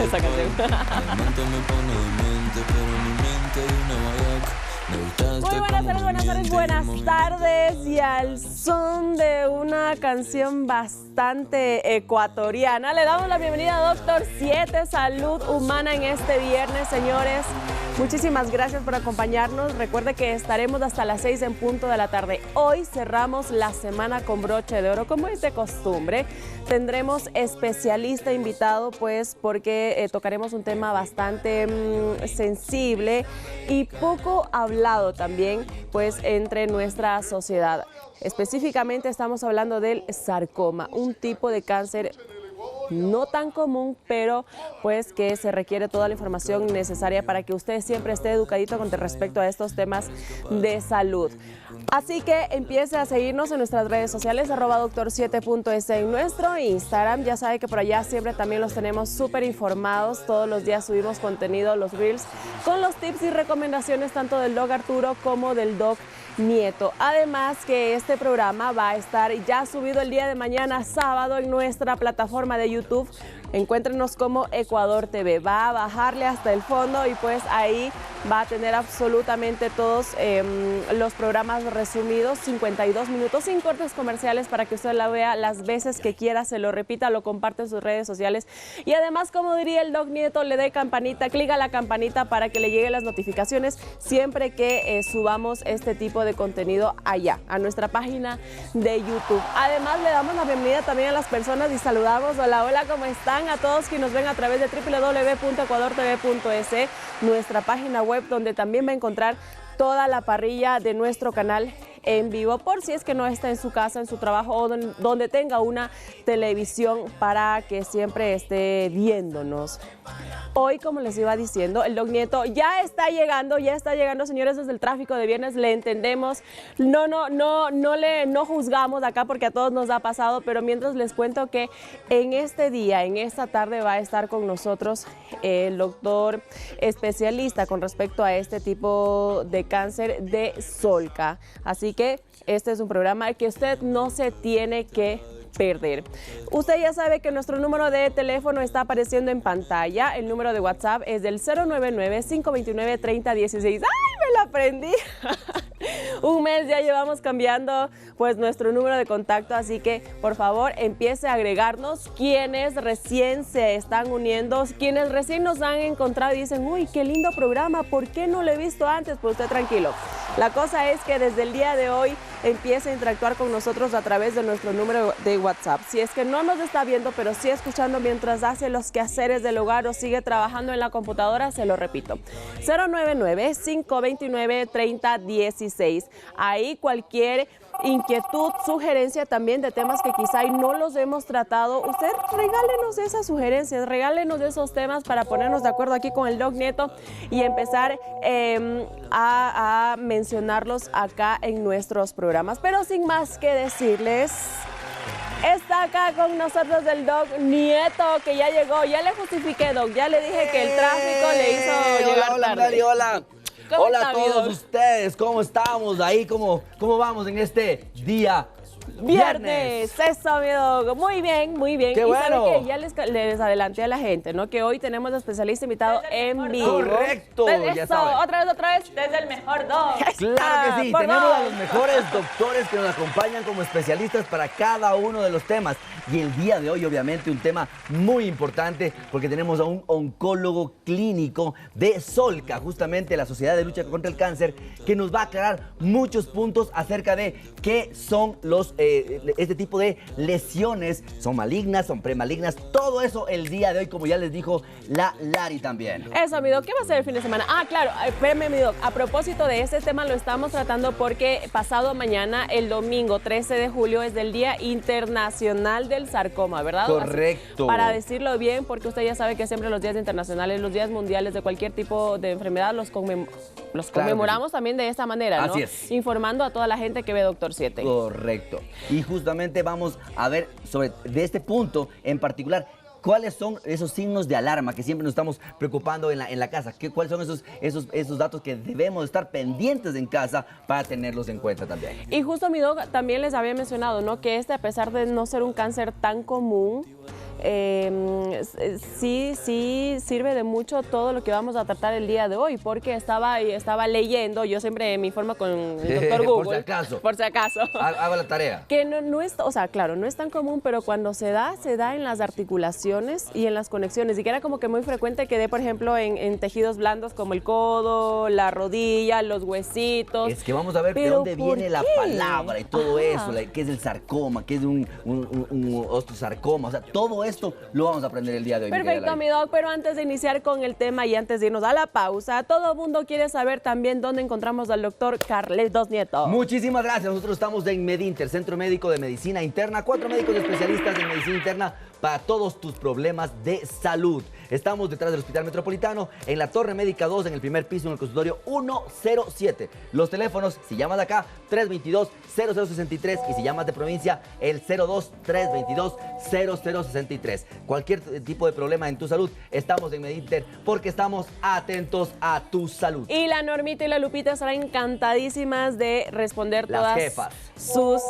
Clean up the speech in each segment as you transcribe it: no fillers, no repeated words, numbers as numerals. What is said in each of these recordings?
Esa canción. Muy buenas tardes, buenas tardes. Y al son de una canción bastante ecuatoriana, le damos la bienvenida a Doctor 7, Salud Humana en este viernes, señores. Muchísimas gracias por acompañarnos. Recuerde que estaremos hasta las 6 en punto de la tarde. Hoy cerramos la semana con broche de oro, como es de costumbre. Tendremos especialista invitado, pues, porque tocaremos un tema bastante sensible y poco hablado también, pues, entre nuestra sociedad. Específicamente estamos hablando del sarcoma, un tipo de cáncer no tan común, pero pues que se requiere toda la información necesaria para que usted siempre esté educadito con respecto a estos temas de salud. Así que empiece a seguirnos en nuestras redes sociales, @doctor7.es en nuestro Instagram. Ya sabe que por allá siempre también los tenemos súper informados. Todos los días subimos contenido, los reels, con los tips y recomendaciones tanto del Doc Arturo como del Doc Nieto. Además que este programa va a estar ya subido el día de mañana, sábado, en nuestra plataforma de YouTube. Encuéntrenos como Ecuador TV. Va a bajarle hasta el fondo y pues ahí va a tener absolutamente todos los programas resumidos, 52 minutos sin cortes comerciales para que usted la vea las veces que quiera, se lo repita, lo comparte en sus redes sociales. Y además, como diría el Doc Nieto, le dé campanita, clic a la campanita para que le lleguen las notificaciones siempre que subamos este tipo de contenido allá, a nuestra página de YouTube. Además, le damos la bienvenida también a las personas y saludamos. Hola, hola, ¿cómo están? A todos que nos ven a través de www.ecuadortv.es, nuestra página web, donde también va a encontrar toda la parrilla de nuestro canal en vivo, por si es que no está en su casa, en su trabajo o donde tenga una televisión para que siempre esté viéndonos. Hoy, como les iba diciendo, el Doc Nieto ya está llegando, señores, desde el tráfico de viernes, le entendemos, no juzgamos acá porque a todos nos ha pasado, pero mientras les cuento que en este día, en esta tarde va a estar con nosotros el doctor especialista con respecto a este tipo de cáncer de Solca. Así que este es un programa que usted no se tiene que perder. Usted ya sabe que nuestro número de teléfono está apareciendo en pantalla. El número de WhatsApp es del 099-529-3016. ¡Ay, me lo aprendí! Un mes ya llevamos cambiando pues nuestro número de contacto, así que por favor empiece a agregarnos. Quienes recién se están uniendo, quienes recién nos han encontrado y dicen, uy, qué lindo programa, ¿por qué no lo he visto antes? Pues usted tranquilo. La cosa es que desde el día de hoy empiece a interactuar con nosotros a través de nuestro número de WhatsApp. Si es que no nos está viendo, pero sí escuchando mientras hace los quehaceres del hogar o sigue trabajando en la computadora, se lo repito, 099-529-3016. Ahí cualquier inquietud, sugerencia también de temas que quizá no los hemos tratado, usted regálenos esas sugerencias, regálenos esos temas para ponernos de acuerdo aquí con el Doc Nieto y empezar a mencionarlos acá en nuestros programas. Pero sin más que decirles, está acá con nosotros el Doc Nieto, que ya llegó. Ya le justifiqué, Doc, ya le dije que el tráfico le hizo llegar tarde. Mari, hola. Hola a todos ustedes, ¿cómo estamos ahí? ¿Cómo vamos en este día? Viernes, eso, mi Doc. Muy bien, muy bien. Qué bueno. Y sabe que ya les adelanté a la gente, ¿no? Que hoy tenemos a especialista invitado en vivo. Correcto. Ya eso, otra vez, desde el mejor Doc. Claro que sí, tenemos a los mejores doctores que nos acompañan como especialistas para cada uno de los temas. Y el día de hoy, obviamente, un tema muy importante porque tenemos a un oncólogo clínico de Solca, justamente la Sociedad de Lucha contra el Cáncer, que nos va a aclarar muchos puntos acerca de qué son este tipo de lesiones. ¿Son malignas? ¿Son premalignas? Todo eso el día de hoy, como ya les dijo la Lari también. Eso, mi Doc. ¿Qué va a ser el fin de semana? Ah, claro, espérame, mi Doc. A propósito de este tema, lo estamos tratando porque pasado mañana, el domingo 13 de julio, es del Día Internacional del Sarcoma, ¿verdad? Correcto. Así, para decirlo bien, porque usted ya sabe que siempre los días internacionales, los días mundiales de cualquier tipo de enfermedad, los conmemoramos también de esta manera, ¿no? Así es. Informando a toda la gente que ve Doctor 7. Correcto. Y justamente vamos a ver de este punto en particular, ¿cuáles son esos signos de alarma que siempre nos estamos preocupando en la casa? ¿Cuáles son esos datos que debemos estar pendientes en casa para tenerlos en cuenta también? Y justo, mi Doc, también les había mencionado, ¿no? Que a pesar de no ser un cáncer tan común, sí sirve de mucho todo lo que vamos a tratar el día de hoy, porque estaba leyendo, yo siempre me informo con el doctor Google. Por si acaso. Por si acaso. Hago la tarea. Que no es, o sea, claro, no es tan común, pero cuando se da en las articulaciones y en las conexiones. Y que era como que muy frecuente que dé, por ejemplo, en tejidos blandos como el codo, la rodilla, los huesitos. Es que vamos a ver de dónde viene la palabra y todo eso, qué es el sarcoma, qué es un osteosarcoma. O sea, todo esto lo vamos a aprender el día de hoy. Perfecto, mi doc, pero antes de iniciar con el tema y antes de irnos a la pausa, todo el mundo quiere saber también dónde encontramos al doctor Carlitos Nieto. Muchísimas gracias. Nosotros estamos en Medinter, Centro Médico de Medicina Interna. 4 médicos especialistas en medicina interna para todos tus problemas de salud. Estamos detrás del Hospital Metropolitano, en la Torre Médica 2, en el primer piso, en el consultorio 107. Los teléfonos, si llamas de acá, 322-0063, y si llamas de provincia, el 02-322-0063. Cualquier tipo de problema en tu salud, estamos en Medinter porque estamos atentos a tu salud. Y la Normita y la Lupita estarán encantadísimas de responder las todas sus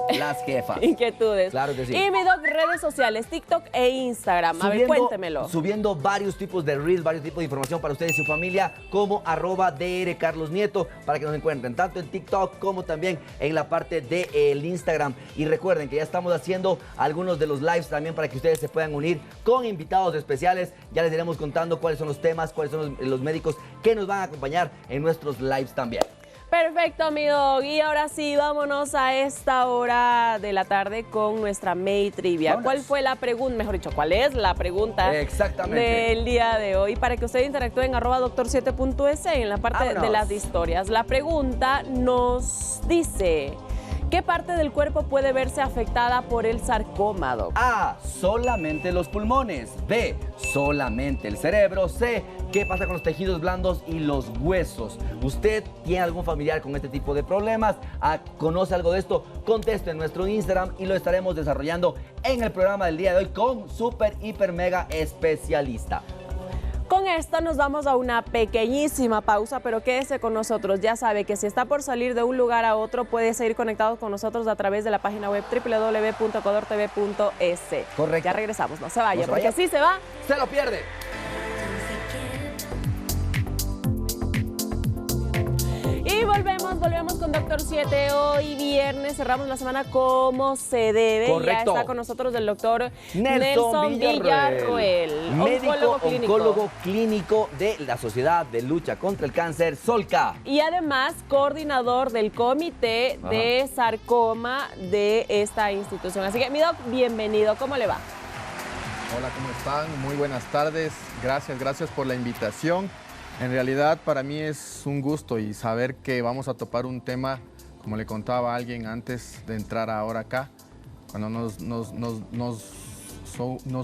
inquietudes. Claro que sí. Y mi doc, redes sociales, TikTok e Instagram. A ver, cuéntemelo. Subiendo varios tipos de reels, varios tipos de información para ustedes y su familia, como @drcarlosnieto, para que nos encuentren tanto en TikTok como también en la parte del Instagram. Y recuerden que ya estamos haciendo algunos de los lives también para que ustedes se puedan unir con invitados especiales. Ya les iremos contando cuáles son los temas, cuáles son los médicos que nos van a acompañar en nuestros lives también. Perfecto, mi dog. Y ahora sí, vámonos a esta hora de la tarde con nuestra May Trivia. Vámonos. ¿Cuál fue la pregunta? Mejor dicho, ¿cuál es la pregunta del día de hoy? Para que usted interactúe en @doctor7.es en la parte de las historias. La pregunta nos dice: ¿qué parte del cuerpo puede verse afectada por el sarcoma, doc? A, solamente los pulmones. B, solamente el cerebro. C, ¿qué pasa con los tejidos blandos y los huesos? ¿Usted tiene algún familiar con este tipo de problemas? ¿Conoce algo de esto? Conteste en nuestro Instagram y lo estaremos desarrollando en el programa del día de hoy con súper, hiper, mega especialista. Con esto nos vamos a una pequeñísima pausa, pero quédese con nosotros. Ya sabe que si está por salir de un lugar a otro, puede seguir conectado con nosotros a través de la página web www.ecuadortv.es. Correcto. Ya regresamos, no se vaya, porque si se va, se lo pierde. Y volvemos con Doctor 7. Hoy viernes cerramos la semana como se debe. Correcto. Ya está con nosotros el doctor Nelson Villarroel, médico oncólogo clínico de la Sociedad de Lucha contra el Cáncer, SOLCA. Y además coordinador del comité de sarcoma de esta institución. Así que, mi doc, bienvenido. ¿Cómo le va? Hola, ¿cómo están? Muy buenas tardes. Gracias por la invitación. En realidad para mí es un gusto y saber que vamos a topar un tema, como le contaba a alguien antes de entrar ahora acá, cuando nos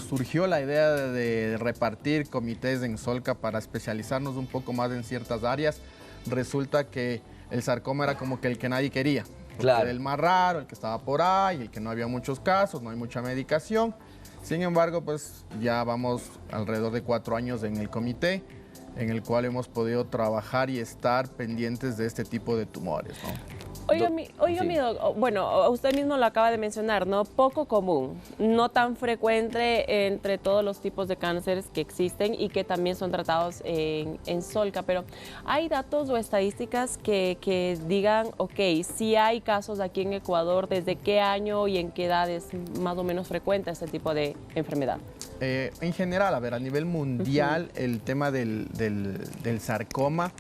surgió la idea de repartir comités en SOLCA para especializarnos un poco más en ciertas áreas, resulta que el sarcoma era como que el que nadie quería. Claro. Era el más raro, el que estaba por ahí, el que no había muchos casos, no hay mucha medicación. Sin embargo, pues ya vamos alrededor de 4 años en el comité, en el cual hemos podido trabajar y estar pendientes de este tipo de tumores, ¿no? Oiga, mi doc, bueno, usted mismo lo acaba de mencionar, ¿no? Poco común, no tan frecuente entre todos los tipos de cánceres que existen y que también son tratados en SOLCA, pero ¿hay datos o estadísticas que digan, ok, si hay casos aquí en Ecuador, desde qué año y en qué edad es más o menos frecuente este tipo de enfermedad? En general, a ver, a nivel mundial, el tema del sarcoma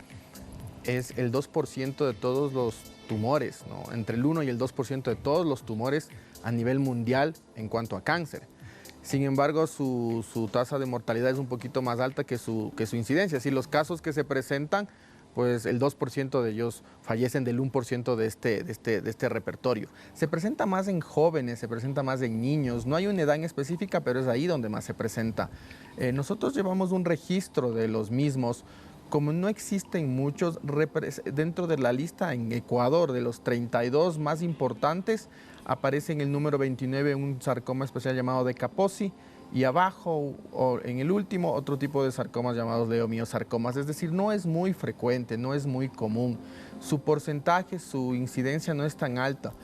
es el 2% de todos los tumores, ¿no? Entre el 1 y el 2% de todos los tumores a nivel mundial en cuanto a cáncer. Sin embargo, su tasa de mortalidad es un poquito más alta que su incidencia. Si los casos que se presentan, pues el 2% de ellos fallecen del 1% de este repertorio. Se presenta más en jóvenes, se presenta más en niños. No hay una edad en específica, pero es ahí donde más se presenta. Nosotros llevamos un registro de los mismos. Como no existen muchos, dentro de la lista en Ecuador, de los 32 más importantes, aparece en el número 29 un sarcoma especial llamado de Kaposi, y abajo, o en el último, otro tipo de sarcomas llamados leomiosarcomas. Es decir, no es muy frecuente, no es muy común. Su porcentaje, su incidencia no es tan alta.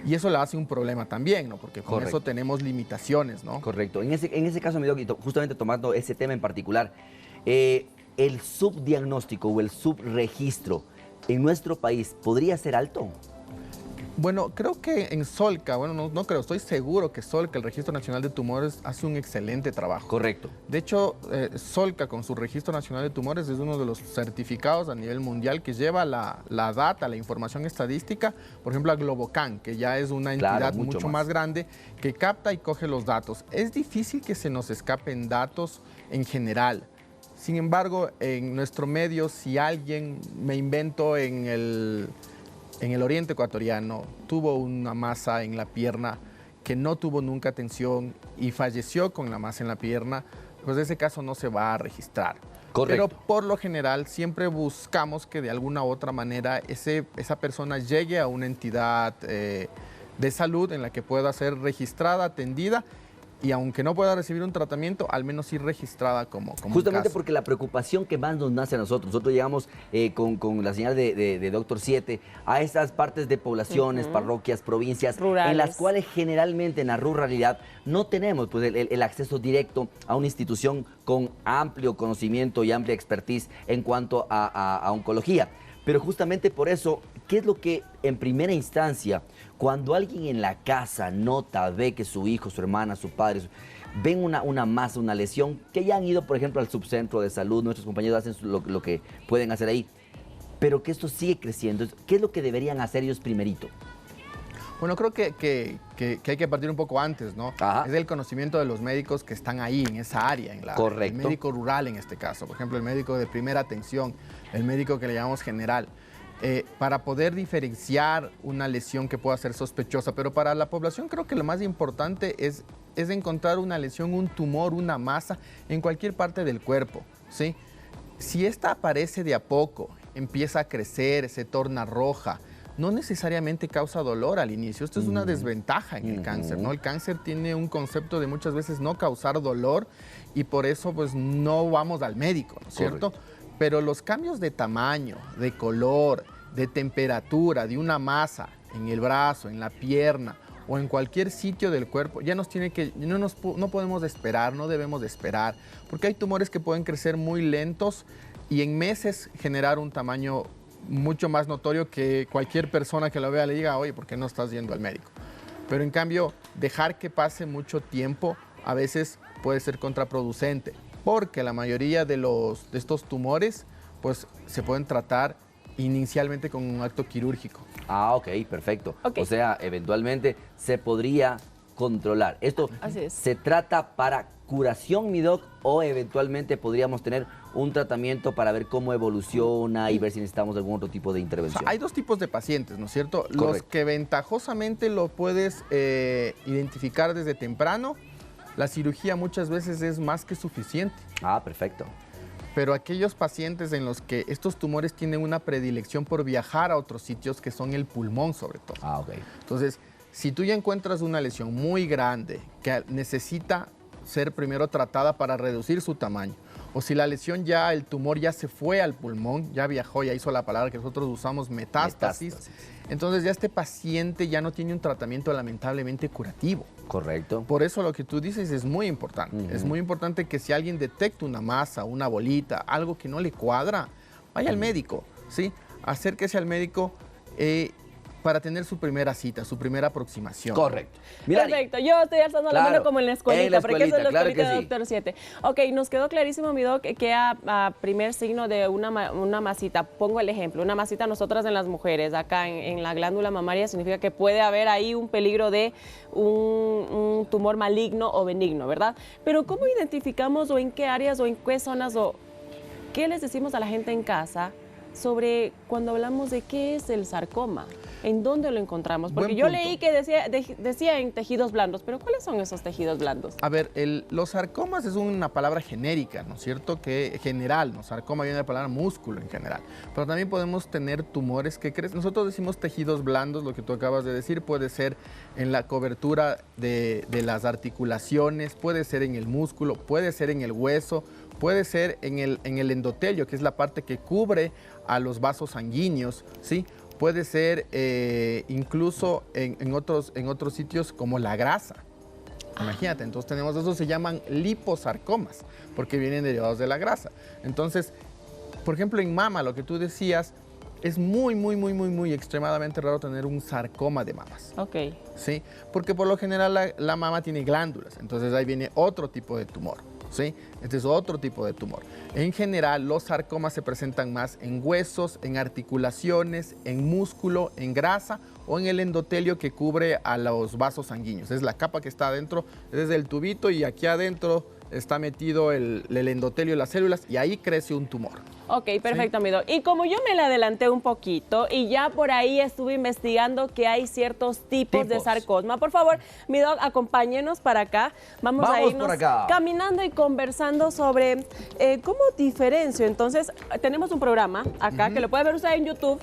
Y eso le hace un problema también, ¿no? Porque con Correcto. eso tenemos limitaciones, ¿no? Correcto. En ese caso, mi doc, y justamente tomando ese tema en particular, el subdiagnóstico o el subregistro en nuestro país podría ser alto. Bueno, creo que en Solca, bueno, no creo, estoy seguro que Solca, el Registro Nacional de Tumores, hace un excelente trabajo. Correcto. De hecho, Solca, con su Registro Nacional de Tumores, es uno de los certificados a nivel mundial que lleva la data, la información estadística, por ejemplo, a Globocan, que ya es una entidad Claro, mucho más grande, que capta y coge los datos. Es difícil que se nos escapen datos en general. Sin embargo, en nuestro medio, si alguien, me invento en el oriente ecuatoriano, tuvo una masa en la pierna que no tuvo nunca atención y falleció con la masa en la pierna, pues ese caso no se va a registrar. Correcto. Pero por lo general siempre buscamos que de alguna u otra manera esa persona llegue a una entidad de salud en la que pueda ser registrada, atendida, y aunque no pueda recibir un tratamiento, al menos ir registrada como Justamente un caso. porque la preocupación que más nos nace a nosotros, llegamos con la señal de Doctor 7 a esas partes de poblaciones, parroquias, provincias, Rurales. en las cuales generalmente en la ruralidad no tenemos pues, el acceso directo a una institución con amplio conocimiento y amplia expertise en cuanto a oncología. Pero justamente por eso, ¿qué es lo que en primera instancia, cuando alguien en la casa nota, ve que su hijo, su hermana, su padre, ven una masa, una lesión, que ya han ido, por ejemplo, al subcentro de salud, nuestros compañeros hacen lo que pueden hacer ahí, pero que esto sigue creciendo? ¿Qué es lo que deberían hacer ellos primerito? Bueno, creo que hay que partir un poco antes, ¿no? Ajá. Es el conocimiento de los médicos que están ahí, en esa área, Correcto. el médico rural en este caso, por ejemplo, el médico de primera atención, el médico que le llamamos general, para poder diferenciar una lesión que pueda ser sospechosa. Pero para la población creo que lo más importante es encontrar una lesión, un tumor, una masa en cualquier parte del cuerpo, ¿sí? Si esta aparece de a poco, empieza a crecer, se torna roja, no necesariamente causa dolor al inicio. Esto es una desventaja en el cáncer, ¿no? El cáncer tiene un concepto de muchas veces no causar dolor y por eso pues no vamos al médico, ¿no es cierto? Pero los cambios de tamaño, de color, de temperatura, de una masa en el brazo, en la pierna o en cualquier sitio del cuerpo, ya nos tiene que, no podemos esperar, no debemos de esperar, porque hay tumores que pueden crecer muy lentos y en meses generar un tamaño mucho más notorio que cualquier persona que lo vea le diga, oye, ¿por qué no estás yendo al médico? Pero en cambio, dejar que pase mucho tiempo a veces puede ser contraproducente, porque la mayoría de estos tumores pues se pueden tratar inicialmente con un acto quirúrgico. Ah, ok, perfecto. Ok. O sea, eventualmente se podría controlar. ¿Esto Así es. se trata para curación, mi doc, o eventualmente podríamos tener un tratamiento para ver cómo evoluciona y ver si necesitamos algún otro tipo de O intervención? sea, hay dos tipos de pacientes, ¿no es cierto? Los Correcto. que ventajosamente lo puedes identificar desde temprano, la cirugía muchas veces es más que suficiente. Ah, perfecto. Pero aquellos pacientes en los que estos tumores tienen una predilección por viajar a otros sitios, que son el pulmón sobre todo. Ah, ok. Entonces, si tú ya encuentras una lesión muy grande que necesita ser primero tratada para reducir su tamaño, o si la lesión ya, el tumor ya se fue al pulmón, ya viajó, ya hizo la palabra que nosotros usamos, metástasis, entonces ya este paciente ya no tiene un tratamiento lamentablemente curativo. Correcto. Por eso lo que tú dices es muy importante. Es muy importante que si alguien detecta una masa, una bolita, algo que no le cuadra, vaya al médico, ¿sí? Acérquese al médico para tener su primera cita, su primera aproximación. Correcto. Milari, Perfecto, yo estoy alzando la Claro, mano como en la escuelita, en la porque eso es la escuelita, escuelita claro de que sí. Doctor 7. Ok, nos quedó clarísimo, mi doc, que a primer signo de una masita, pongo el ejemplo, una masita nosotras en las mujeres, acá en la glándula mamaria, significa que puede haber ahí un peligro de un tumor maligno o benigno, ¿verdad? Pero ¿cómo identificamos o en qué áreas o en qué zonas o qué les decimos a la gente en casa sobre cuando hablamos de qué es el sarcoma? ¿En dónde lo encontramos? Porque Buen yo punto. leí que decía en tejidos blandos, pero ¿cuáles son esos tejidos blandos? A ver, los sarcomas es una palabra genérica, ¿no es cierto? Que general, ¿no? Sarcoma viene de la palabra músculo en general. Pero también podemos tener tumores que crecen. Nosotros decimos tejidos blandos, lo que tú acabas de decir, puede ser en la cobertura de las articulaciones, puede ser en el músculo, puede ser en el hueso, puede ser en el endotelio, que es la parte que cubre a los vasos sanguíneos, ¿sí? puede ser incluso en otros sitios como la grasa. Imagínate, entonces tenemos, esos se llaman liposarcomas, porque vienen derivados de la grasa. Entonces, por ejemplo, en mama, lo que tú decías, es muy extremadamente raro tener un sarcoma de mamas. Ok. ¿Sí? Porque por lo general la mama tiene glándulas, entonces ahí viene otro tipo de tumor. ¿Sí? Este es otro tipo de tumor. En general, los sarcomas se presentan más en huesos, en articulaciones, en músculo, en grasa o en el endotelio que cubre a los vasos sanguíneos. Es la capa que está adentro, desde el tubito, y aquí adentro está metido el endotelio de las células, y ahí crece un tumor. Ok, perfecto, mi doc. Y como yo me le adelanté un poquito y ya por ahí estuve investigando que hay ciertos tipos de sarcoma, por favor, mi doc, acompáñenos para acá. Vamos a irnos por acá, caminando y conversando sobre cómo diferencio. Entonces, tenemos un programa acá que lo puede ver usted en YouTube,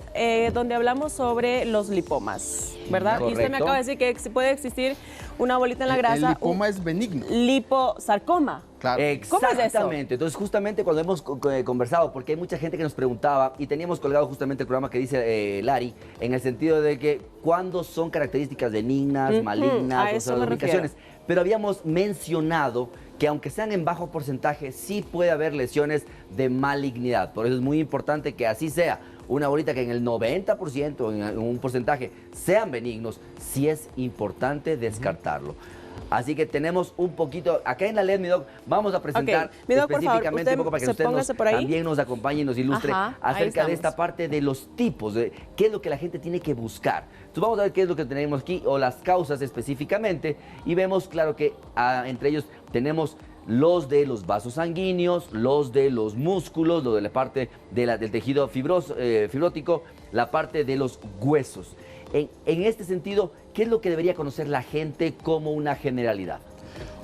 donde hablamos sobre los lipomas, ¿verdad? Correcto. Y usted me acaba de decir que puede existir una bolita en la grasa. El lipoma es benigno. Liposarcoma. Claro. ¿Cómo es eso? Exactamente. Entonces, justamente cuando hemos conversado, porque hay mucha gente que nos preguntaba, y teníamos colgado justamente el programa que dice Lari, en el sentido de que cuándo son características benignas, malignas, a o eso me ubicaciones. Pero habíamos mencionado que aunque sean en bajo porcentaje, sí puede haber lesiones de malignidad. Por eso es muy importante que así sea. Una bolita que en el 90%, en un porcentaje, sean benignos, sí es importante descartarlo. Así que tenemos un poquito, acá en la LED, mi doc, vamos a presentar mi doc, por favor, específicamente un poco para que usted también nos acompañe y nos ilustre acerca de esta parte de los tipos, de qué es lo que la gente tiene que buscar. Entonces vamos a ver qué es lo que tenemos aquí, o las causas específicamente, y vemos, claro, que entre ellos tenemos los de los vasos sanguíneos, los de los músculos, lo de la parte del tejido fibrótico, la parte de los huesos. En este sentido, ¿qué es lo que debería conocer la gente como una generalidad?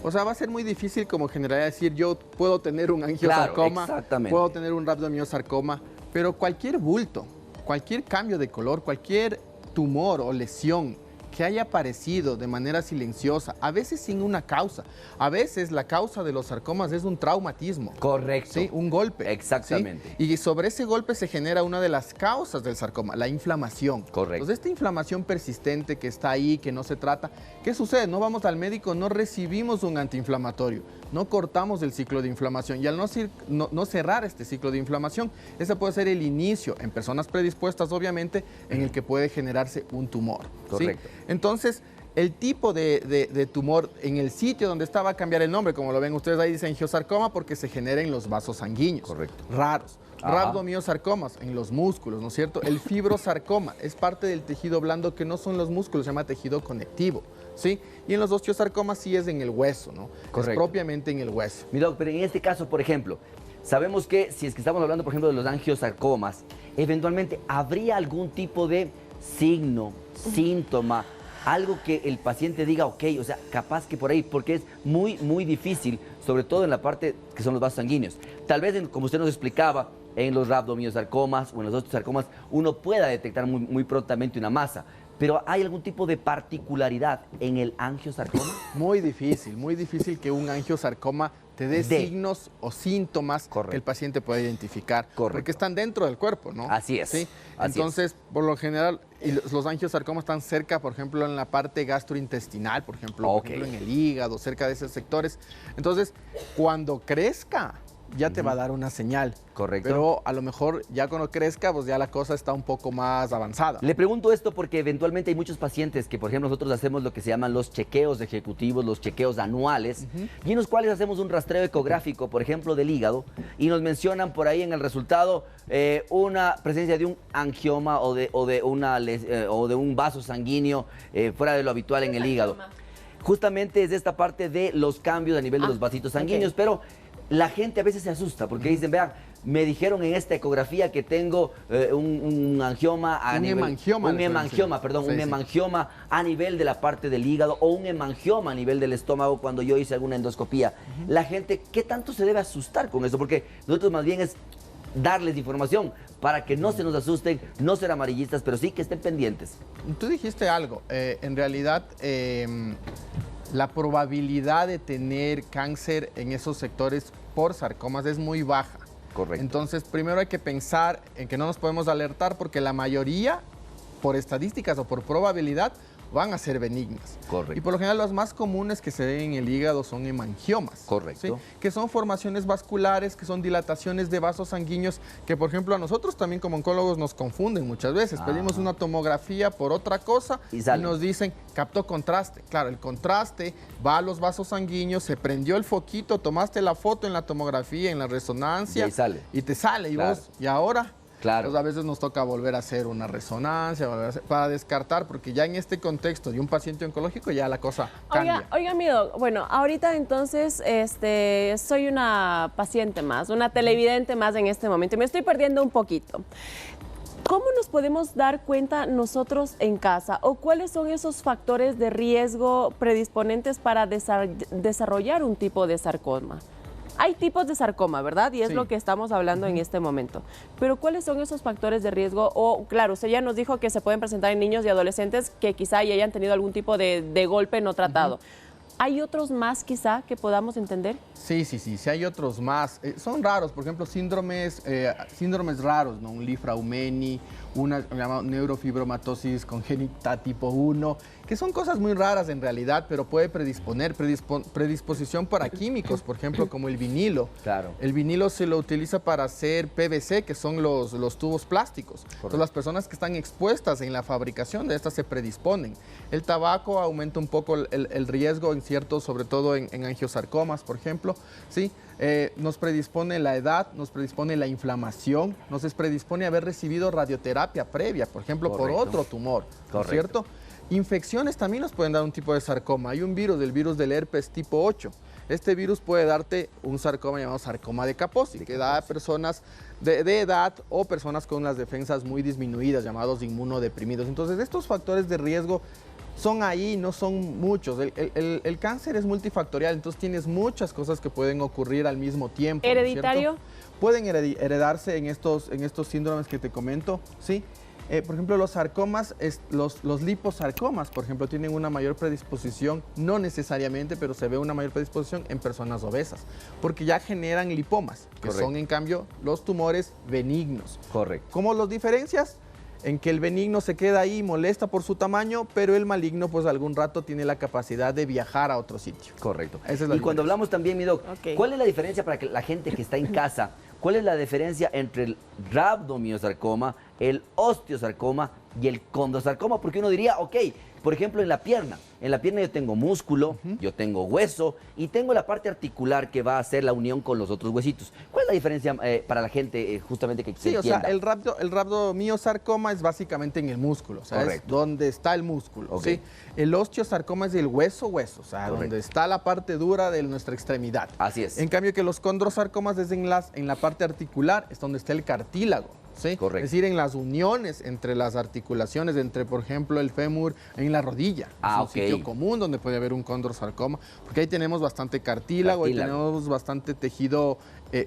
O sea, va a ser muy difícil como generalidad decir yo puedo tener un angiosarcoma, puedo tener un rhabdomiosarcoma, pero cualquier bulto, cualquier cambio de color, cualquier tumor o lesión que haya aparecido de manera silenciosa, a veces sin una causa. A veces la causa de los sarcomas es un traumatismo. Correcto. Sí, un golpe. Exactamente. ¿Sí? Y sobre ese golpe se genera una de las causas del sarcoma, la inflamación. Correcto. Entonces, esta inflamación persistente que está ahí, que no se trata, ¿qué sucede? No vamos al médico, no recibimos un antiinflamatorio, no cortamos el ciclo de inflamación, y al no cerrar este ciclo de inflamación, ese puede ser el inicio en personas predispuestas, obviamente, en el que puede generarse un tumor. Correcto. ¿Sí? Entonces, el tipo de tumor en el sitio donde está va a cambiar el nombre, como lo ven ustedes ahí, dice angiosarcoma porque se genera en los vasos sanguíneos. Correcto. Raros. Rhabdomiosarcomas en los músculos, ¿no es cierto? El fibrosarcoma es parte del tejido blando que no son los músculos, se llama tejido conectivo, ¿sí? Y en los osteosarcomas sí es en el hueso, ¿no? Correcto. Es propiamente en el hueso. Mi doc, pero en este caso, por ejemplo, sabemos que si es que estamos hablando, por ejemplo, de los angiosarcomas, eventualmente habría algún tipo de signo, síntoma, algo que el paciente diga, ok, o sea, capaz que por ahí, porque es muy difícil, sobre todo en la parte que son los vasos sanguíneos. Tal vez, como usted nos explicaba, en los rhabdomiosarcomas o en los osteosarcomas, uno pueda detectar muy prontamente una masa. Pero ¿hay algún tipo de particularidad en el angiosarcoma? Muy difícil que un angiosarcoma te dé signos o síntomas que el paciente pueda identificar. Porque están dentro del cuerpo, ¿no? Así es. ¿Sí? Así Entonces, por lo general, y los angiosarcomas están cerca, por ejemplo, en la parte gastrointestinal, por ejemplo, en el hígado, cerca de esos sectores. Entonces, cuando crezca, ya te va a dar una señal. Correcto. Pero a lo mejor ya cuando crezca, pues ya la cosa está un poco más avanzada. Le pregunto esto porque eventualmente hay muchos pacientes que, por ejemplo, nosotros hacemos lo que se llaman los chequeos ejecutivos, los chequeos anuales, y en los cuales hacemos un rastreo ecográfico, por ejemplo, del hígado, y nos mencionan por ahí en el resultado una presencia de un angioma o de un vaso sanguíneo fuera de lo habitual en el hígado. Justamente es esta parte de los cambios a nivel de los vasitos sanguíneos, pero la gente a veces se asusta porque dicen, vean, me dijeron en esta ecografía que tengo un angioma a nivel... Un hemangioma a nivel de la parte del hígado o un hemangioma a nivel del estómago cuando yo hice alguna endoscopía. La gente, ¿qué tanto se debe asustar con eso? Porque nosotros más bien es darles información para que no se nos asusten, no ser amarillistas, pero sí que estén pendientes. Tú dijiste algo, en realidad... la probabilidad de tener cáncer en esos sectores por sarcomas es muy baja. Correcto. Entonces, primero hay que pensar en que no nos podemos alertar porque la mayoría por estadísticas o por probabilidad van a ser benignas. Correcto. Y por lo general las más comunes que se ven en el hígado son hemangiomas. Correcto. ¿Sí? Que son formaciones vasculares, que son dilataciones de vasos sanguíneos, que por ejemplo a nosotros también como oncólogos nos confunden muchas veces. Pedimos una tomografía por otra cosa y nos dicen, captó contraste. Claro, el contraste va a los vasos sanguíneos, se prendió el foquito, tomaste la foto en la tomografía, en la resonancia. Y te sale. Claro. ¿Y ahora? Claro. Entonces, a veces nos toca volver a hacer una resonancia para descartar, porque ya en este contexto de un paciente oncológico ya la cosa cambia. Oiga, mi doc, bueno, ahorita entonces soy una paciente más, una televidente más en este momento. Me estoy perdiendo un poquito. ¿Cómo nos podemos dar cuenta nosotros en casa o cuáles son esos factores de riesgo predisponentes para desarrollar un tipo de sarcoma? Hay tipos de sarcoma, ¿verdad? Y es lo que estamos hablando en este momento. Pero ¿cuáles son esos factores de riesgo? O, claro, usted ya nos dijo que se pueden presentar en niños y adolescentes que quizá ya hayan tenido algún tipo de golpe no tratado. ¿Hay otros más quizá que podamos entender? Sí hay otros más. Son raros, por ejemplo, síndromes raros, ¿no? Un Li-Fraumeni, una llamada neurofibromatosis congénita tipo 1, que son cosas muy raras en realidad, pero puede predisposición para químicos, por ejemplo, como el vinilo. Claro. El vinilo se lo utiliza para hacer PVC, que son los tubos plásticos. Correcto. Entonces, las personas que están expuestas en la fabricación de estas se predisponen. El tabaco aumenta un poco el riesgo en ciertos, sobre todo en angiosarcomas, por ejemplo, ¿sí? Nos predispone la edad, nos predispone la inflamación, nos predispone a haber recibido radioterapia previa, por ejemplo, por otro tumor, ¿no es cierto? Infecciones también nos pueden dar un tipo de sarcoma. Hay un virus, el virus del herpes tipo 8. Este virus puede darte un sarcoma llamado sarcoma de Kaposi, que da a personas de edad o personas con las defensas muy disminuidas, llamados inmunodeprimidos. Entonces, estos factores de riesgo son ahí, no son muchos. El cáncer es multifactorial, entonces tienes muchas cosas que pueden ocurrir al mismo tiempo. ¿Hereditario? ¿No es cierto? Pueden heredarse en estos síndromes que te comento, ¿sí? Por ejemplo, los sarcomas, los liposarcomas, por ejemplo, tienen una mayor predisposición, no necesariamente, pero se ve una mayor predisposición en personas obesas, porque ya generan lipomas, que son en cambio los tumores benignos. Correcto. ¿Cómo los diferencias? En que el benigno se queda ahí, molesta por su tamaño, pero el maligno, pues algún rato tiene la capacidad de viajar a otro sitio. Correcto. Esa es la y cuando hablamos también, mi doc, ¿cuál es la diferencia para que la gente que está en casa, cuál es la diferencia entre el rhabdomyosarcoma, el osteosarcoma y el condrosarcoma? Porque uno diría, ok, por ejemplo, en la pierna yo tengo músculo, yo tengo hueso y tengo la parte articular que va a hacer la unión con los otros huesitos. ¿Cuál es la diferencia para la gente justamente que se entienda? O sea, el rhabdomyosarcoma es básicamente en el músculo, o sea, es donde está el músculo. ¿Sí? El osteosarcoma es el hueso, o sea, donde está la parte dura de nuestra extremidad. Así es. En cambio que los condrosarcomas es en la parte articular, es donde está el cartílago. ¿Sí? Correcto. Es decir, en las uniones entre las articulaciones, entre, por ejemplo, el fémur en la rodilla. Es un sitio común donde puede haber un condrosarcoma, porque ahí tenemos bastante cartílago. Y tenemos bastante tejido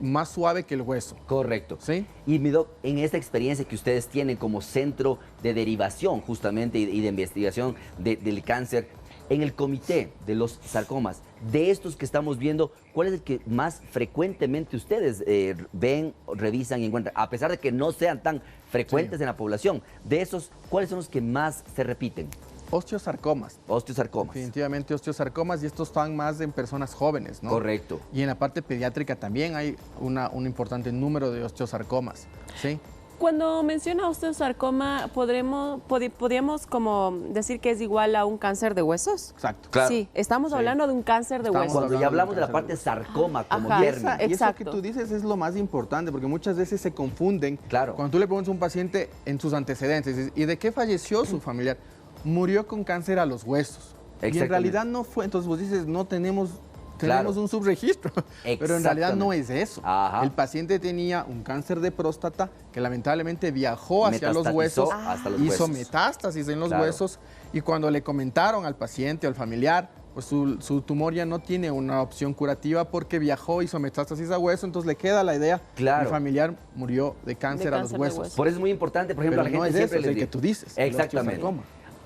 más suave que el hueso. Correcto. ¿Sí? Y mi doc, en esta experiencia que ustedes tienen como centro de derivación justamente y de investigación del cáncer, en el comité de los sarcomas, de estos que estamos viendo, ¿cuál es el que más frecuentemente ustedes ven, revisan y encuentran? A pesar de que no sean tan frecuentes en la población, de esos, ¿cuáles son los que más se repiten? Osteosarcomas. Osteosarcomas. Definitivamente osteosarcomas, y estos están más en personas jóvenes, ¿no? Correcto. Y en la parte pediátrica también hay un importante número de osteosarcomas, ¿sí? Cuando menciona osteosarcoma, ¿podríamos como decir que es igual a un cáncer de huesos? Exacto. Claro. Sí, estamos hablando de un cáncer de huesos. Cuando ya hablamos de la parte sarcoma como término. Y eso que tú dices es lo más importante, porque muchas veces se confunden. Claro. Cuando tú le preguntas a un paciente en sus antecedentes, ¿y de qué falleció su familiar? Murió con cáncer a los huesos. Y en realidad no fue. Entonces vos dices, no tenemos un subregistro, pero en realidad no es eso. Ajá. El paciente tenía un cáncer de próstata que lamentablemente viajó hacia los huesos, hizo metástasis en los huesos, y cuando le comentaron al paciente o al familiar, pues su tumor ya no tiene una opción curativa porque viajó, hizo metástasis a hueso, entonces le queda la idea, el familiar murió de cáncer a los huesos. Por eso es muy importante, por ejemplo, pero a la gente siempre es el que tú dices. Exactamente.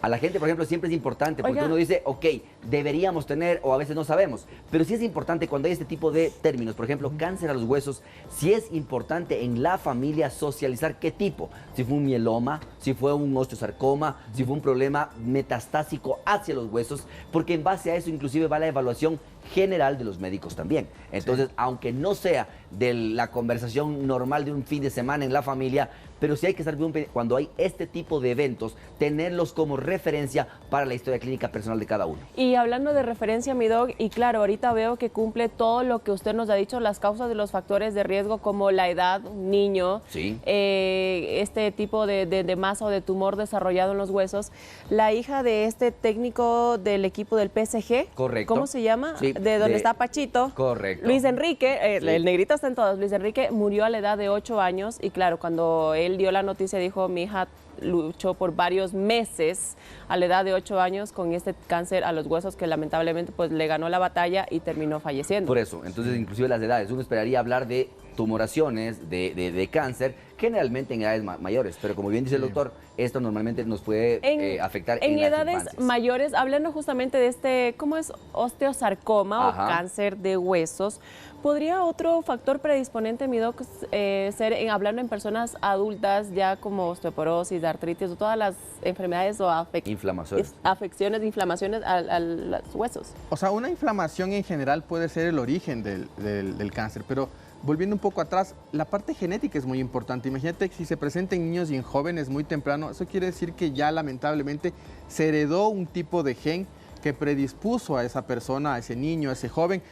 A la gente, por ejemplo, siempre es importante porque uno dice, ok, deberíamos tener o a veces no sabemos. Pero sí es importante cuando hay este tipo de términos, por ejemplo, cáncer a los huesos, sí es importante en la familia socializar qué tipo. Si fue un mieloma, si fue un osteosarcoma, si fue un problema metastásico hacia los huesos, porque en base a eso inclusive va la evaluación general de los médicos también. Entonces, aunque no sea de la conversación normal de un fin de semana en la familia, pero sí hay que estar bien cuando hay este tipo de eventos, tenerlos como referencia para la historia clínica personal de cada uno. Y hablando de referencia, mi doc, y claro, ahorita veo que cumple todo lo que usted nos ha dicho, las causas de los factores de riesgo como la edad, un niño, Sí. Este tipo de masa o de tumor desarrollado en los huesos. La hija de este técnico del equipo del PSG, Correcto. ¿cómo se llama? Sí, de donde está Pachito. Correcto. Luis Enrique, Sí. el negrito está en todos. Luis Enrique murió a la edad de 8 años y claro, cuando él dio la noticia dijo, mi hija luchó por varios meses a la edad de 8 años con este cáncer a los huesos que lamentablemente pues le ganó la batalla y terminó falleciendo. Por eso, entonces inclusive las edades, uno esperaría hablar de tumoraciones, de cáncer, generalmente en edades mayores, pero como bien dice el doctor, esto normalmente nos puede afectar en las edades infancias. mayores, hablando justamente de este, ¿cómo es? Osteosarcoma Ajá. o cáncer de huesos. ¿Podría otro factor predisponente, mi doc, ser hablando en personas adultas ya como osteoporosis, artritis o todas las enfermedades o afecciones, inflamaciones a los huesos? O sea, una inflamación en general puede ser el origen del cáncer, pero volviendo un poco atrás, la parte genética es muy importante. Imagínate que si se presenta en niños y en jóvenes muy temprano, eso quiere decir que ya lamentablemente se heredó un tipo de gen que predispuso a esa persona, a ese niño, a ese joven,